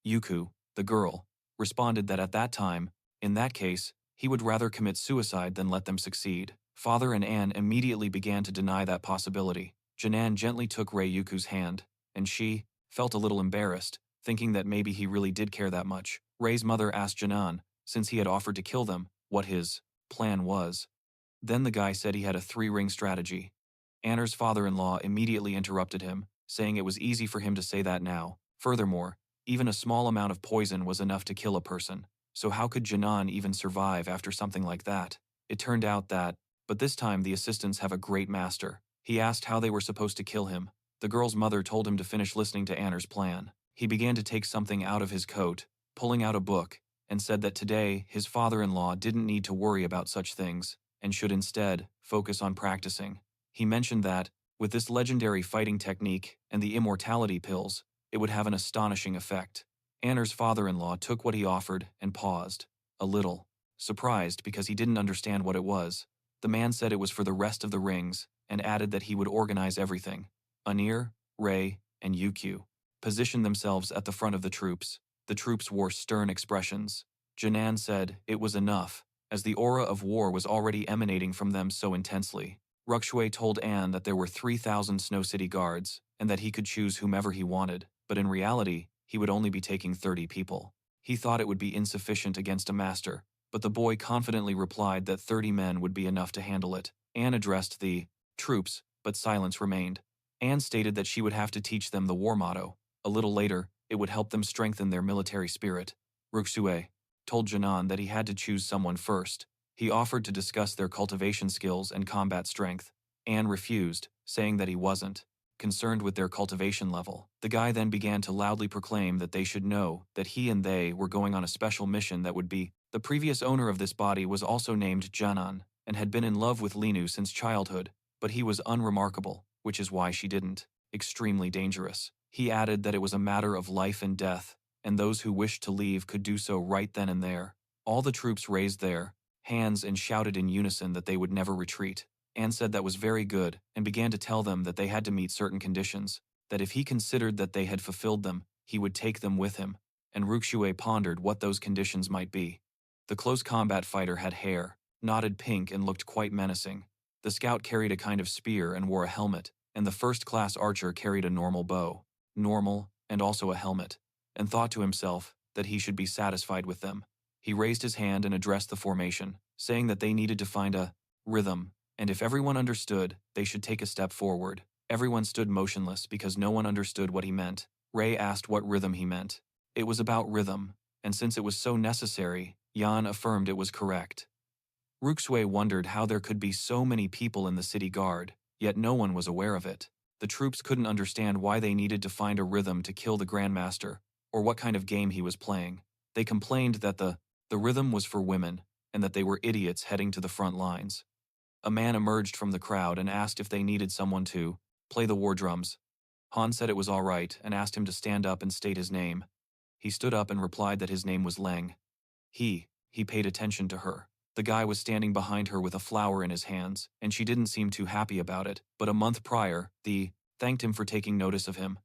Yuku, the girl, responded that at that time, in that case, he would rather commit suicide than let them succeed. Father and Anne immediately began to deny that possibility. Janan gently took Ray Yuku's hand, and she felt a little embarrassed, thinking that maybe he really did care that much. Ray's mother asked Janan, since he had offered to kill them, what his plan was. Then the guy said he had a 3-ring strategy. Anner's father-in-law immediately interrupted him, saying it was easy for him to say that now. Furthermore, even a small amount of poison was enough to kill a person. So how could Janan even survive after something like that? It turned out that, but this time the assistants have a great master. He asked how they were supposed to kill him. The girl's mother told him to finish listening to Anner's plan. He began to take something out of his coat, pulling out a book, and said that today his father-in-law didn't need to worry about such things, and should instead focus on practicing. He mentioned that, with this legendary fighting technique and the immortality pills, it would have an astonishing effect. Anner's father-in-law took what he offered and paused, a little, surprised because he didn't understand what it was. The man said it was for the rest of the rings, and added that he would organize everything. Anir, Ray, and Yukyu positioned themselves at the front of the troops. The troops wore stern expressions. Janan said it was enough, as the aura of war was already emanating from them so intensely. Ruxue told Anne that there were 3,000 Snow City guards, and that he could choose whomever he wanted, but in reality, he would only be taking 30 people. He thought it would be insufficient against a master, but the boy confidently replied that 30 men would be enough to handle it. Anne addressed the troops, but silence remained. Anne stated that she would have to teach them the war motto. A little later, it would help them strengthen their military spirit. Yuxu told Jinan that he had to choose someone first. He offered to discuss their cultivation skills and combat strength. Anne refused, saying that he wasn't concerned with their cultivation level. The guy then began to loudly proclaim that they should know that he and they were going on a special mission that would be. The previous owner of this body was also named Jinan and had been in love with Linu since childhood, but he was unremarkable, which is why she didn't. Extremely dangerous. He added that it was a matter of life and death, and those who wished to leave could do so right then and there. All the troops raised their hands and shouted in unison that they would never retreat. Anne said that was very good and began to tell them that they had to meet certain conditions, that if he considered that they had fulfilled them, he would take them with him, and Yuxu pondered what those conditions might be. The close combat fighter had hair, knotted pink and looked quite menacing. The scout carried a kind of spear and wore a helmet, and the first-class archer carried a normal bow, normal, and also a helmet, and thought to himself that he should be satisfied with them. He raised his hand and addressed the formation, saying that they needed to find a rhythm, and if everyone understood, they should take a step forward. Everyone stood motionless because no one understood what he meant. Ray asked what rhythm he meant. It was about rhythm, and since it was so necessary, Jan affirmed it was correct. Yuxu wondered how there could be so many people in the city guard, yet no one was aware of it. The troops couldn't understand why they needed to find a rhythm to kill the Grandmaster, or what kind of game he was playing. They complained that the rhythm was for women, and that they were idiots heading to the front lines. A man emerged from the crowd and asked if they needed someone to play the war drums. Han said it was all right and asked him to stand up and state his name. He stood up and replied that his name was Leng. He paid attention to her. The guy was standing behind her with a flower in his hands, and she didn't seem too happy about it, but a month prior, thanked him for taking notice of him.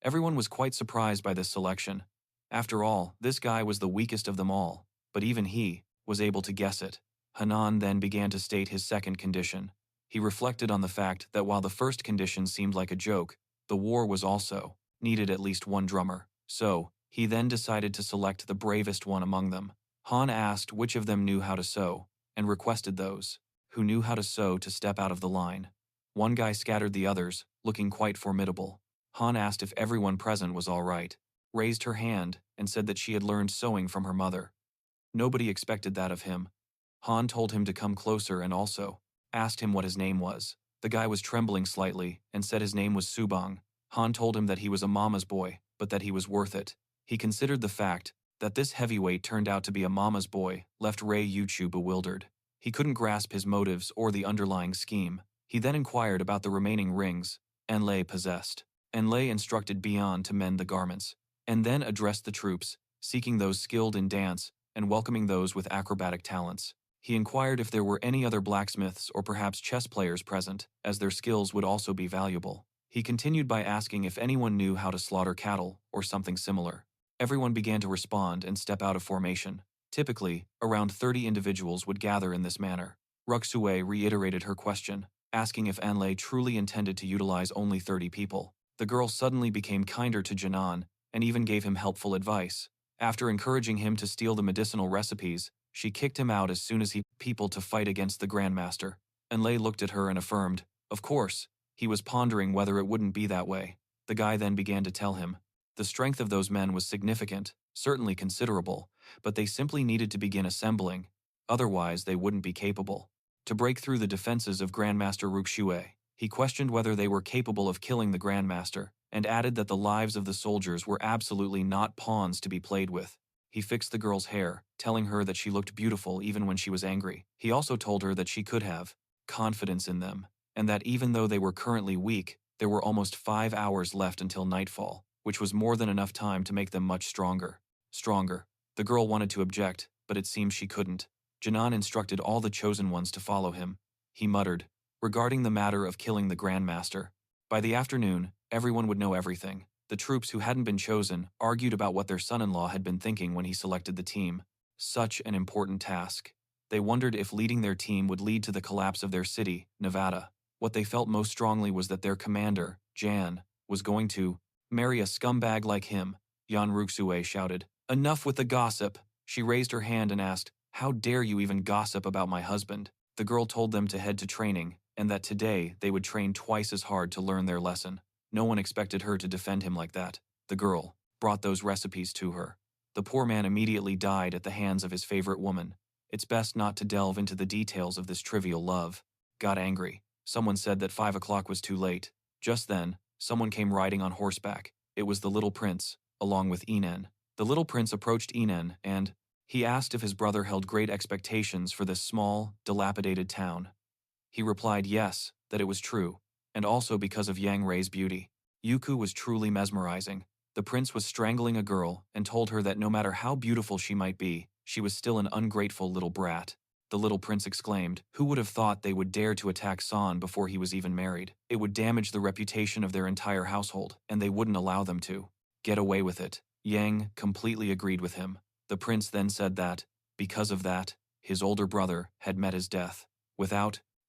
Everyone was quite surprised by this selection. After all, this guy was the weakest of them all, but even he was able to guess it. Hanan then began to state his second condition. He reflected on the fact that while the first condition seemed like a joke, the war was also needed at least one drummer. So, he then decided to select the bravest one among them. Han asked which of them knew how to sew, and requested those who knew how to sew to step out of the line. One guy scattered the others, looking quite formidable. Han asked if everyone present was all right, raised her hand, and said that she had learned sewing from her mother. Nobody expected that of him. Han told him to come closer and also asked him what his name was. The guy was trembling slightly and said his name was Subang. Han told him that he was a mama's boy, but that he was worth it. He considered the fact that this heavyweight turned out to be a mama's boy left Ray Yuxu bewildered. He couldn't grasp his motives or the underlying scheme. He then inquired about the remaining rings Enlay possessed. Enlay instructed Bian to mend the garments, and then addressed the troops, seeking those skilled in dance and welcoming those with acrobatic talents. He inquired if there were any other blacksmiths or perhaps chess players present, as their skills would also be valuable. He continued by asking if anyone knew how to slaughter cattle or something similar. Everyone began to respond and step out of formation. Typically, around 30 individuals would gather in this manner. Yuxu reiterated her question, asking if Anlay truly intended to utilize only 30 people. The girl suddenly became kinder to Jinan and even gave him helpful advice. After encouraging him to steal the medicinal recipes, she kicked him out as soon as he people to fight against the Grandmaster. Anlay looked at her and affirmed, of course. He was pondering whether it wouldn't be that way. The guy then began to tell him. The strength of those men was significant, certainly considerable, but they simply needed to begin assembling. Otherwise, they wouldn't be capable to break through the defenses of Grandmaster Yuxu. He questioned whether they were capable of killing the Grandmaster, and added that the lives of the soldiers were absolutely not pawns to be played with. He fixed the girl's hair, telling her that she looked beautiful even when she was angry. He also told her that she could have confidence in them, and that even though they were currently weak, there were almost 5 hours left until nightfall, which was more than enough time to make them much stronger. The girl wanted to object, but it seemed she couldn't. Jinan instructed all the chosen ones to follow him. He muttered, regarding the matter of killing the Grandmaster. By the afternoon, everyone would know everything. The troops who hadn't been chosen argued about what their son-in-law had been thinking when he selected the team. Such an important task. They wondered if leading their team would lead to the collapse of their city, Nevada. What they felt most strongly was that their commander, Jan, was going to marry a scumbag like him, Jan Ruxue shouted. Enough with the gossip. She raised her hand and asked, how dare you even gossip about my husband? The girl told them to head to training, and that today they would train twice as hard to learn their lesson. No one expected her to defend him like that. The girl brought those recipes to her. The poor man immediately died at the hands of his favorite woman. It's best not to delve into the details of this trivial love. Got angry. Someone said that 5 o'clock was too late. Just then, someone came riding on horseback. It was the little prince, along with Inen. The little prince approached Inen and he asked if his brother held great expectations for this small, dilapidated town. He replied yes, that it was true, and also because of Yang Rei's beauty. Yuku was truly mesmerizing. The prince was strangling a girl and told her that no matter how beautiful she might be, she was still an ungrateful little brat. The little prince exclaimed, who would have thought they would dare to attack San before he was even married? It would damage the reputation of their entire household, and they wouldn't allow them to. Get away with it. Yang completely agreed with him. The prince then said that, because of that, his older brother had met his death.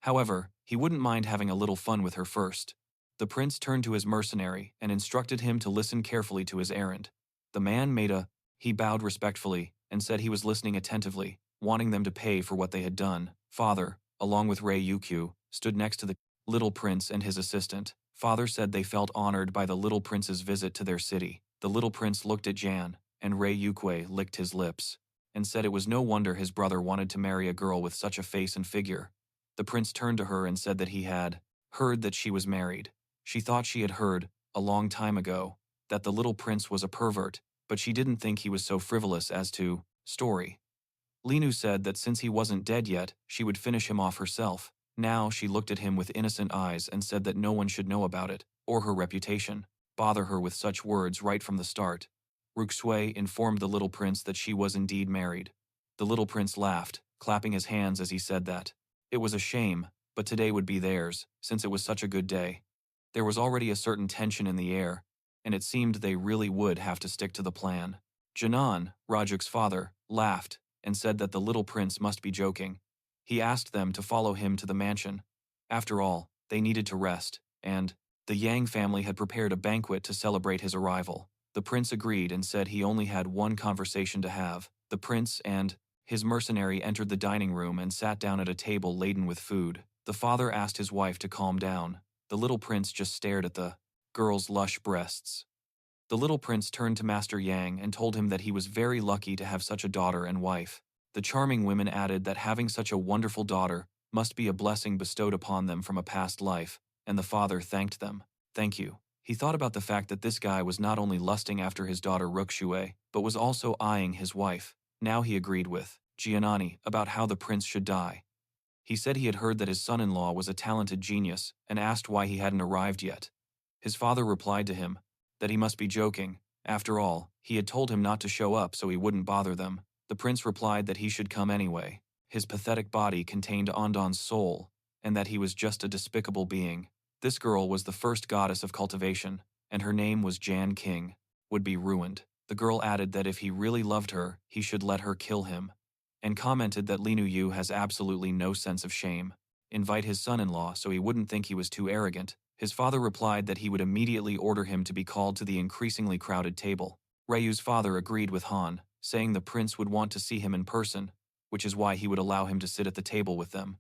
However, he wouldn't mind having a little fun with her first. The prince turned to his mercenary and instructed him to listen carefully to his errand. The man he bowed respectfully and said he was listening attentively, wanting them to pay for what they had done. Father, along with Ray Yuxu, stood next to the little prince and his assistant. Father said they felt honored by the little prince's visit to their city. The little prince looked at Jan, and Ray Yuxu licked his lips, and said it was no wonder his brother wanted to marry a girl with such a face and figure. The prince turned to her and said that he had heard that she was married. She thought she had heard, a long time ago, that the little prince was a pervert, but she didn't think he was so frivolous as to story. Linu said that since he wasn't dead yet, she would finish him off herself. Now she looked at him with innocent eyes and said that no one should know about it, or her reputation, bother her with such words right from the start. Ruxue informed the little prince that she was indeed married. The little prince laughed, clapping his hands as he said that. It was a shame, but today would be theirs, since it was such a good day. There was already a certain tension in the air, and it seemed they really would have to stick to the plan. Janan, Rajuk's father, laughed and said that the little prince must be joking. He asked them to follow him to the mansion. After all, they needed to rest, and the Yang family had prepared a banquet to celebrate his arrival. The prince agreed and said he only had one conversation to have. The prince and his mercenary entered the dining room and sat down at a table laden with food. The father asked his wife to calm down. The little prince just stared at the girl's lush breasts. The little prince turned to Master Yang and told him that he was very lucky to have such a daughter and wife. The charming women added that having such a wonderful daughter must be a blessing bestowed upon them from a past life, and the father thanked them. Thank you. He thought about the fact that this guy was not only lusting after his daughter Ruxue, but was also eyeing his wife. Now he agreed with Giannani about how the prince should die. He said he had heard that his son-in-law was a talented genius and asked why he hadn't arrived yet. His father replied to him that he must be joking. After all, he had told him not to show up so he wouldn't bother them. The prince replied that he should come anyway. His pathetic body contained Ondon's soul, and that he was just a despicable being. This girl was the first goddess of cultivation, and her name was Jan King, would be ruined. The girl added that if he really loved her, he should let her kill him, and commented that Linu Yu has absolutely no sense of shame. Invite his son-in-law so he wouldn't think he was too arrogant. His father replied that he would immediately order him to be called to the increasingly crowded table. Ryu's father agreed with Han, saying the prince would want to see him in person, which is why he would allow him to sit at the table with them.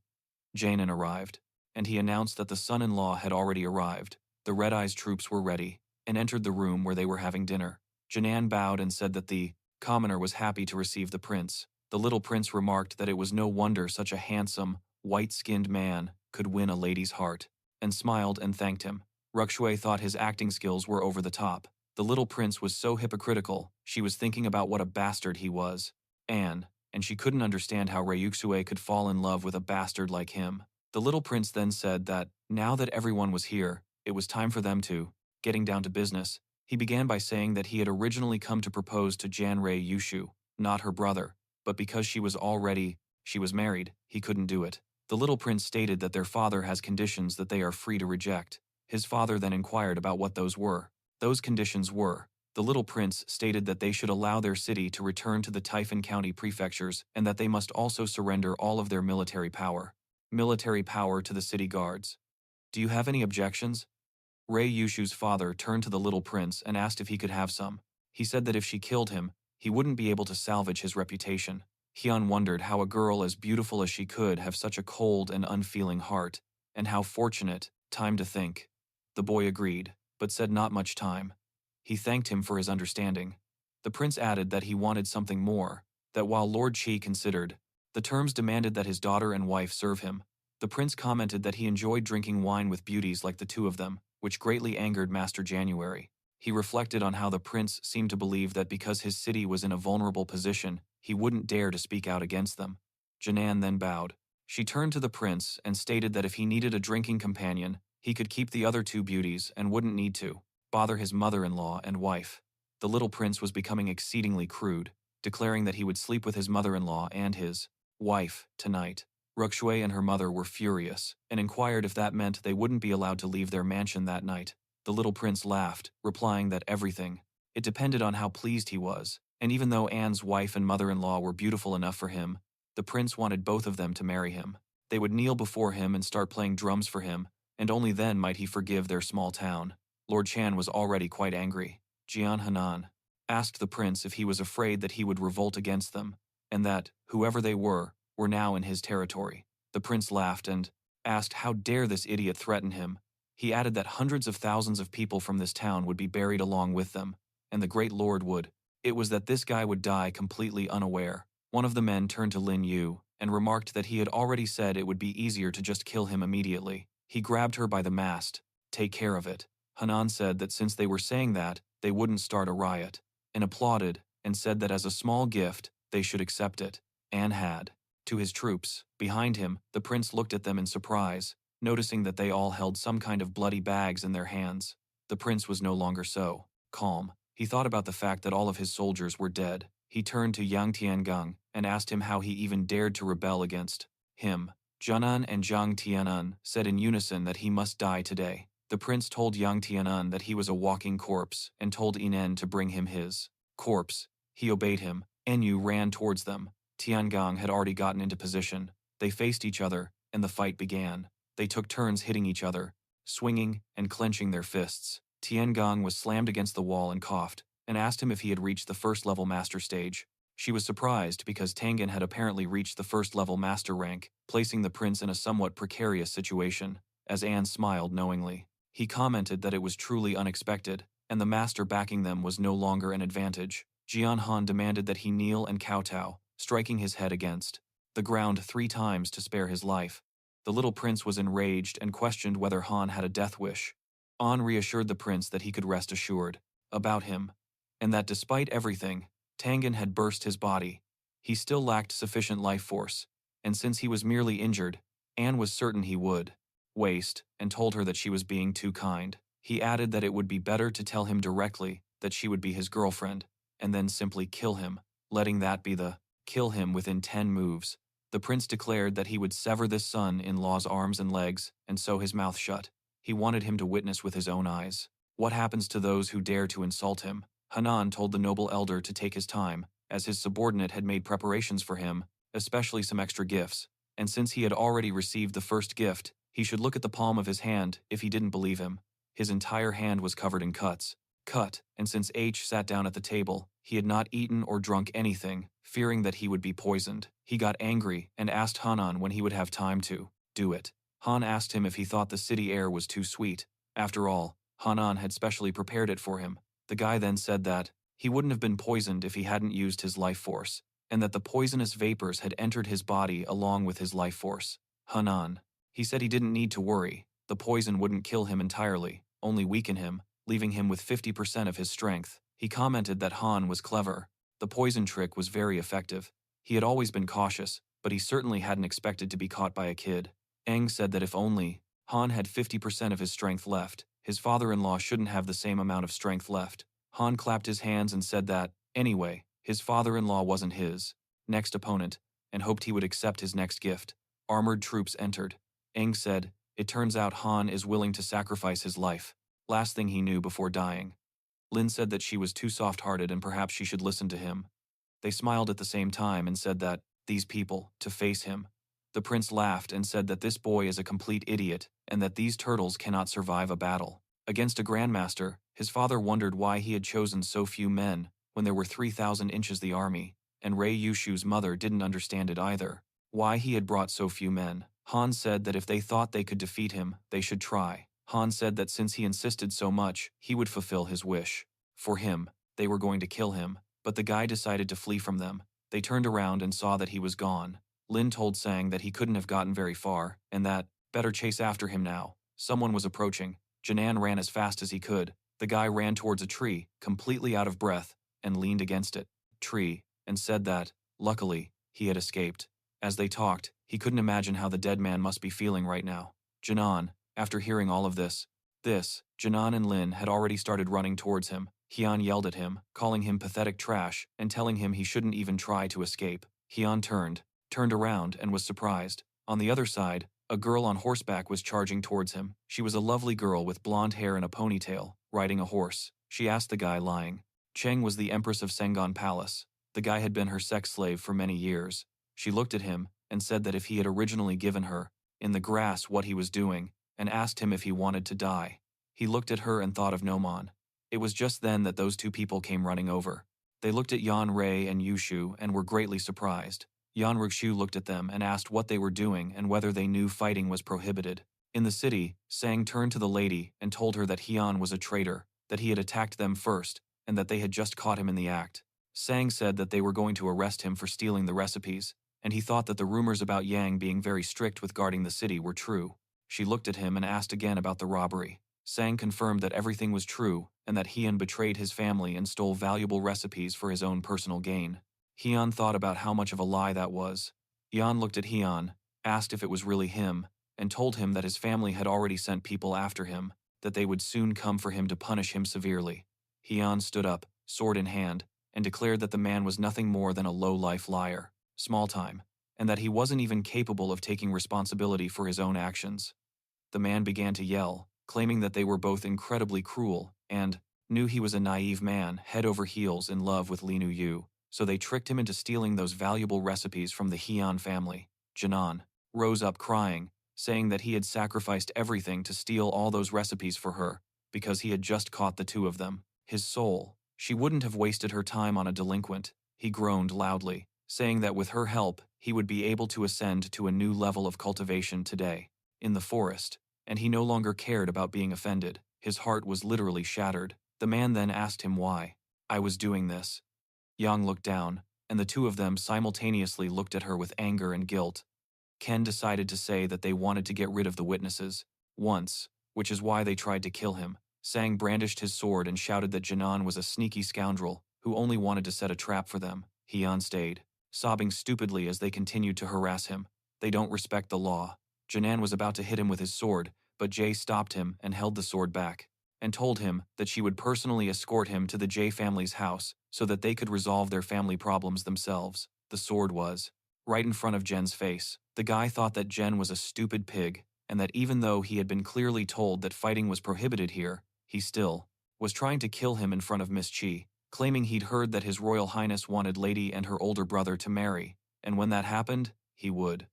Janan arrived, and he announced that the son-in-law had already arrived. The Red Eyes troops were ready, and entered the room where they were having dinner. Janan bowed and said that the commoner was happy to receive the prince. The little prince remarked that it was no wonder such a handsome, white-skinned man could win a lady's heart, and smiled and thanked him. Ruxue thought his acting skills were over the top. The little prince was so hypocritical, she was thinking about what a bastard he was. And she couldn't understand how Ray Yuxu could fall in love with a bastard like him. The little prince then said that, now that everyone was here, it was time for them to, getting down to business. He began by saying that he had originally come to propose to Ray Yuxu, not her brother, but because she was married, he couldn't do it. The little prince stated that their father has conditions that they are free to reject. His father then inquired about what those were. Those conditions were, the little prince stated that they should allow their city to return to the Typhon County prefectures and that they must also surrender all of their military power to the city guards. Do you have any objections? Ray Yuxu's father turned to the little prince and asked if he could have some. He said that if she killed him, he wouldn't be able to salvage his reputation. Hyun wondered how a girl as beautiful as she could have such a cold and unfeeling heart, and how fortunate. Time to think. The boy agreed, but said not much time. He thanked him for his understanding. The prince added that he wanted something more, that while Lord Chi considered, the terms demanded that his daughter and wife serve him. The prince commented that he enjoyed drinking wine with beauties like the two of them, which greatly angered Master January. He reflected on how the prince seemed to believe that because his city was in a vulnerable position, he wouldn't dare to speak out against them. Janan then bowed. She turned to the prince and stated that if he needed a drinking companion, he could keep the other two beauties and wouldn't need to bother his mother-in-law and wife. The little prince was becoming exceedingly crude, declaring that he would sleep with his mother-in-law and his wife tonight. Rukshui and her mother were furious and inquired if that meant they wouldn't be allowed to leave their mansion that night. The little prince laughed, replying that everything. It depended on how pleased he was, and even though Anne's wife and mother-in-law were beautiful enough for him, the prince wanted both of them to marry him. They would kneel before him and start playing drums for him, and only then might he forgive their small town. Lord Chan was already quite angry. Jian Hanan asked the prince if he was afraid that he would revolt against them, and that, whoever they were now in his territory. The prince laughed and asked how dare this idiot threaten him. He added that hundreds of thousands of people from this town would be buried along with them, and the great lord would. It was that this guy would die completely unaware. One of the men turned to Linu Yu and remarked that he had already said it would be easier to just kill him immediately. He grabbed her by the mast. Take care of it. Hanan said that since they were saying that, they wouldn't start a riot, and applauded, and said that as a small gift, they should accept it. Anne had. To his troops, behind him, the prince looked at them in surprise, noticing that they all held some kind of bloody bags in their hands. The prince was no longer so calm. He thought about the fact that all of his soldiers were dead. He turned to Yang Tiangang and asked him how he even dared to rebel against him. Jianan and Zhang Tianan said in unison that he must die today. The prince told Yang Tianan that he was a walking corpse and told Inen to bring him his corpse. He obeyed him. Enyu ran towards them. Tiangang had already gotten into position. They faced each other, and the fight began. They took turns hitting each other, swinging and clenching their fists. Tiangang was slammed against the wall and coughed, and asked him if he had reached the first-level master stage. She was surprised because Tangan had apparently reached the first-level master rank, placing the prince in a somewhat precarious situation, as Anne smiled knowingly. He commented that it was truly unexpected, and the master backing them was no longer an advantage. Jian Han demanded that he kneel and kowtow, striking his head against the ground 3 times to spare his life. The little prince was enraged and questioned whether Han had a death wish. An reassured the prince that he could rest assured about him, and that despite everything, Tangan had burst his body. He still lacked sufficient life force, and since he was merely injured, Anne was certain he would waste, and told her that she was being too kind. He added that it would be better to tell him directly that she would be his girlfriend, and then simply kill him, letting that be the kill him within 10 moves. The prince declared that he would sever this son-in-law's arms and legs and sew his mouth shut. He wanted him to witness with his own eyes what happens to those who dare to insult him. Hanan told the noble elder to take his time, as his subordinate had made preparations for him, especially some extra gifts, and since he had already received the first gift, he should look at the palm of his hand if he didn't believe him. His entire hand was covered in cuts, and since H sat down at the table, he had not eaten or drunk anything, fearing that he would be poisoned. He got angry and asked Hanan when he would have time to do it. Han asked him if he thought the city air was too sweet. After all, Hanan had specially prepared it for him. The guy then said that he wouldn't have been poisoned if he hadn't used his life force, and that the poisonous vapors had entered his body along with his life force. Hanan. He said he didn't need to worry. The poison wouldn't kill him entirely, only weaken him, leaving him with 50% of his strength. He commented that Han was clever. The poison trick was very effective. He had always been cautious, but he certainly hadn't expected to be caught by a kid. Eng said that if only Han had 50% of his strength left, his father-in-law shouldn't have the same amount of strength left. Han clapped his hands and said that, anyway, his father-in-law wasn't his next opponent, and hoped he would accept his next gift. Armored troops entered. Eng said, it turns out Han is willing to sacrifice his life. Last thing he knew before dying. Lin said that she was too soft-hearted and perhaps she should listen to him. They smiled at the same time and said that, these people, to face him. The prince laughed and said that this boy is a complete idiot and that these turtles cannot survive a battle. Against a grandmaster, his father wondered why he had chosen so few men when there were 3,000 inches the army, and Ray Yuxu's mother didn't understand it either. Why he had brought so few men. Han said that if they thought they could defeat him, they should try. Han said that since he insisted so much, he would fulfill his wish. For him, they were going to kill him, but the guy decided to flee from them. They turned around and saw that he was gone. Lin told Sang that he couldn't have gotten very far, and that, better chase after him now. Someone was approaching. Janan ran as fast as he could. The guy ran towards a tree, completely out of breath, and leaned against it. Tree, and said that, luckily, he had escaped. As they talked, he couldn't imagine how the dead man must be feeling right now. Janan, after hearing all of this, Janan and Lin had already started running towards him. Hyun yelled at him, calling him pathetic trash and telling him he shouldn't even try to escape. Hyun turned around and was surprised. On the other side, a girl on horseback was charging towards him. She was a lovely girl with blonde hair and a ponytail, riding a horse. She asked the guy lying. Cheng was the Empress of Jan Palace. The guy had been her sex slave for many years. She looked at him and said that if he had originally given her, in the grass, what he was doing, and asked him if he wanted to die. He looked at her and thought of Noman. It was just then that those two people came running over. They looked at Yan Ray and Yuxu and were greatly surprised. Jan Yuxu looked at them and asked what they were doing and whether they knew fighting was prohibited. In the city, Sang turned to the lady and told her that Hyun was a traitor, that he had attacked them first, and that they had just caught him in the act. Sang said that they were going to arrest him for stealing the recipes, and he thought that the rumors about Yang being very strict with guarding the city were true. She looked at him and asked again about the robbery. Sang confirmed that everything was true and that Hyun betrayed his family and stole valuable recipes for his own personal gain. Hyun thought about how much of a lie that was. Hyun looked at Hyun, asked if it was really him, and told him that his family had already sent people after him, that they would soon come for him to punish him severely. Hyun stood up, sword in hand, and declared that the man was nothing more than a low-life liar, small-time, and that he wasn't even capable of taking responsibility for his own actions. The man began to yell, claiming that they were both incredibly cruel and knew he was a naive man head over heels in love with Linu Yu, so they tricked him into stealing those valuable recipes from the Hyun family. Janan rose up crying, saying that he had sacrificed everything to steal all those recipes for her, because he had just caught the two of them. His soul. She wouldn't have wasted her time on a delinquent. He groaned loudly, saying that with her help, he would be able to ascend to a new level of cultivation today, in the forest, and he no longer cared about being offended. His heart was literally shattered. The man then asked him why. I was doing this. Yang looked down, and the two of them simultaneously looked at her with anger and guilt. Ken decided to say that they wanted to get rid of the witnesses, once, which is why they tried to kill him. Sang brandished his sword and shouted that Janan was a sneaky scoundrel who only wanted to set a trap for them. Hyun stayed, sobbing stupidly as they continued to harass him. They don't respect the law. Janan was about to hit him with his sword, but Jay stopped him and held the sword back, and told him that she would personally escort him to the Jay family's house so that they could resolve their family problems themselves. The sword was right in front of Jen's face. The guy thought that Jen was a stupid pig, and that even though he had been clearly told that fighting was prohibited here, he still was trying to kill him in front of Miss Chi, claiming he'd heard that His Royal Highness wanted Lady and her older brother to marry, and when that happened, he would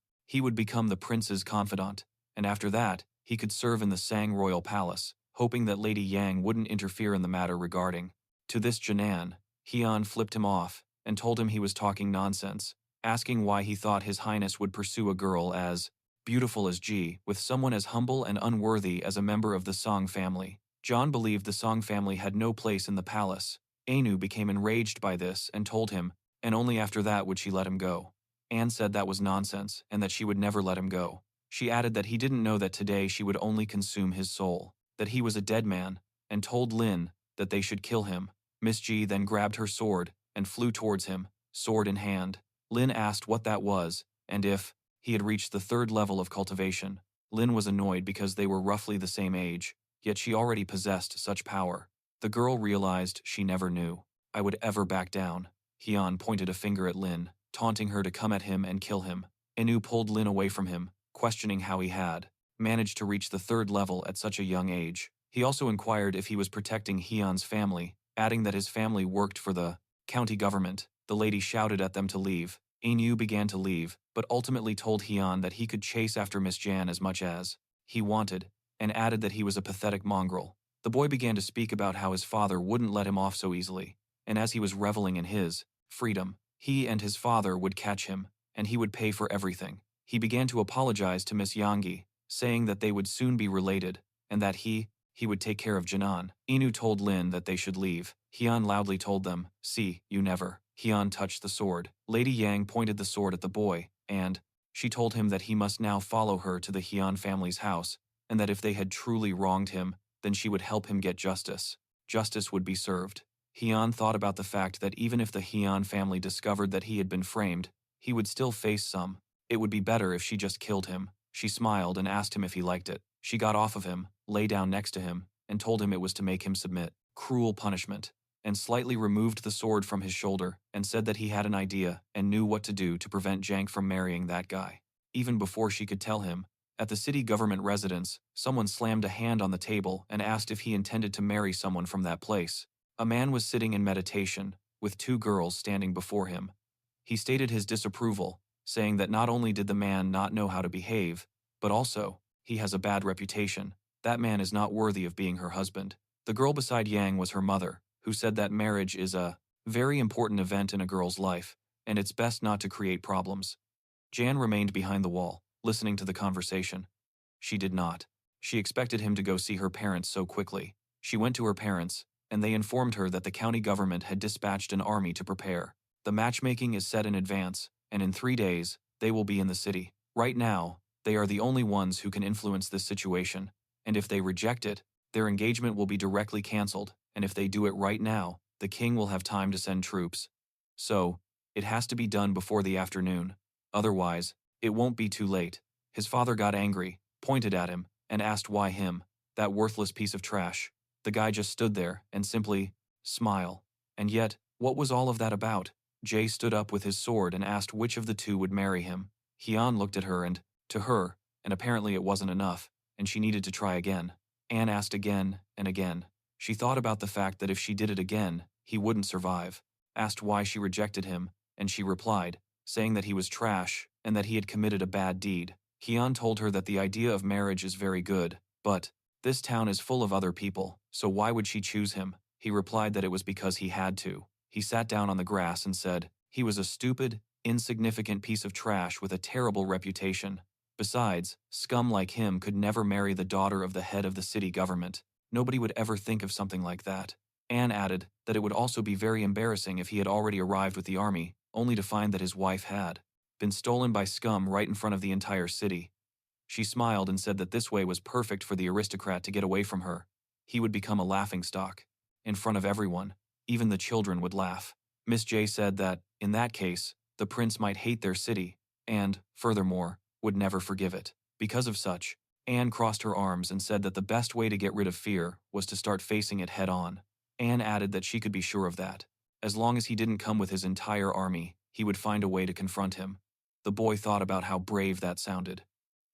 become the prince's confidant, and after that, he could serve in the Sang Royal Palace, hoping that Lady Yang wouldn't interfere in the matter regarding. To this Janan, Hyun flipped him off and told him he was talking nonsense, asking why he thought His Highness would pursue a girl as beautiful as Ji with someone as humble and unworthy as a member of the Song family. John believed the Song family had no place in the palace. Anu became enraged by this and told him, and only after that would she let him go. Anne said that was nonsense and that she would never let him go. She added that he didn't know that today she would only consume his soul, that he was a dead man, and told Lin that they should kill him. Miss Ji then grabbed her sword and flew towards him, sword in hand. Lin asked what that was, and if he had reached the 3rd level of cultivation. Lin was annoyed because they were roughly the same age, yet she already possessed such power. The girl realized she never knew I would ever back down. Hyun pointed a finger at Lin, taunting her to come at him and kill him. Anu pulled Lin away from him, questioning how he had managed to reach the 3rd level at such a young age. He also inquired if he was protecting Hyun's family, adding that his family worked for the county government. The lady shouted at them to leave. Anu began to leave, but ultimately told Hyun that he could chase after Miss Jan as much as he wanted, and added that he was a pathetic mongrel. The boy began to speak about how his father wouldn't let him off so easily, and as he was reveling in his freedom, he and his father would catch him, and he would pay for everything. He began to apologize to Miss Yangi, saying that they would soon be related, and that he would take care of Janan. Inu told Lin that they should leave. Hyun loudly told them, "See, you never." Hyun touched the sword. Lady Yang pointed the sword at the boy, and she told him that he must now follow her to the Hyun family's house, and that if they had truly wronged him, then she would help him get justice. Justice would be served. Hyun thought about the fact that even if the Hyun family discovered that he had been framed, he would still face some. It would be better if she just killed him. She smiled and asked him if he liked it. She got off of him, lay down next to him, and told him it was to make him submit. Cruel punishment. And slightly removed the sword from his shoulder and said that he had an idea and knew what to do to prevent Jank from marrying that guy. Even before she could tell him, at the city government residence, someone slammed a hand on the table and asked if he intended to marry someone from that place. A man was sitting in meditation, with two girls standing before him. He stated his disapproval, saying that not only did the man not know how to behave, but also, he has a bad reputation. That man is not worthy of being her husband. The girl beside Yang was her mother, who said that marriage is a very important event in a girl's life, and it's best not to create problems. Jan remained behind the wall, listening to the conversation. She did not. She expected him to go see her parents so quickly. She went to her parents, and they informed her that the county government had dispatched an army to prepare. The matchmaking is set in advance, and in 3 days, they will be in the city. Right now, they are the only ones who can influence this situation, and if they reject it, their engagement will be directly cancelled, and if they do it right now, the king will have time to send troops. So, it has to be done before the afternoon. Otherwise, it won't be too late. His father got angry, pointed at him, and asked why him, that worthless piece of trash. The guy just stood there and simply smile. And yet, what was all of that about? Jay stood up with his sword and asked which of the two would marry him. Hyun looked at her and, to her, and apparently it wasn't enough, and she needed to try again. Anne asked again and again. She thought about the fact that if she did it again, he wouldn't survive. Asked why she rejected him, and she replied, saying that he was trash and that he had committed a bad deed. Hyun told her that the idea of marriage is very good, but this town is full of other people, so why would she choose him? He replied that it was because he had to. He sat down on the grass and said, he was a stupid, insignificant piece of trash with a terrible reputation. Besides, scum like him could never marry the daughter of the head of the city government. Nobody would ever think of something like that. Anne added that it would also be very embarrassing if he had already arrived with the army, only to find that his wife had been stolen by scum right in front of the entire city. She smiled and said that this way was perfect for the aristocrat to get away from her. He would become a laughingstock. In front of everyone, even the children would laugh. Miss J said that, in that case, the prince might hate their city, and, furthermore, would never forgive it. Because of such, Anne crossed her arms and said that the best way to get rid of fear was to start facing it head-on. Anne added that she could be sure of that. As long as he didn't come with his entire army, he would find a way to confront him. The boy thought about how brave that sounded.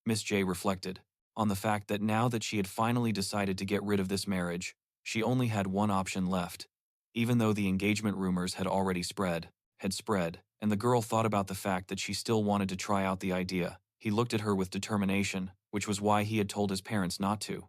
Miss J reflected on the fact that now that she had finally decided to get rid of this marriage, she only had one option left. Even though the engagement rumors had already spread, and the girl thought about the fact that she still wanted to try out the idea. He looked at her with determination, which was why he had told his parents not to.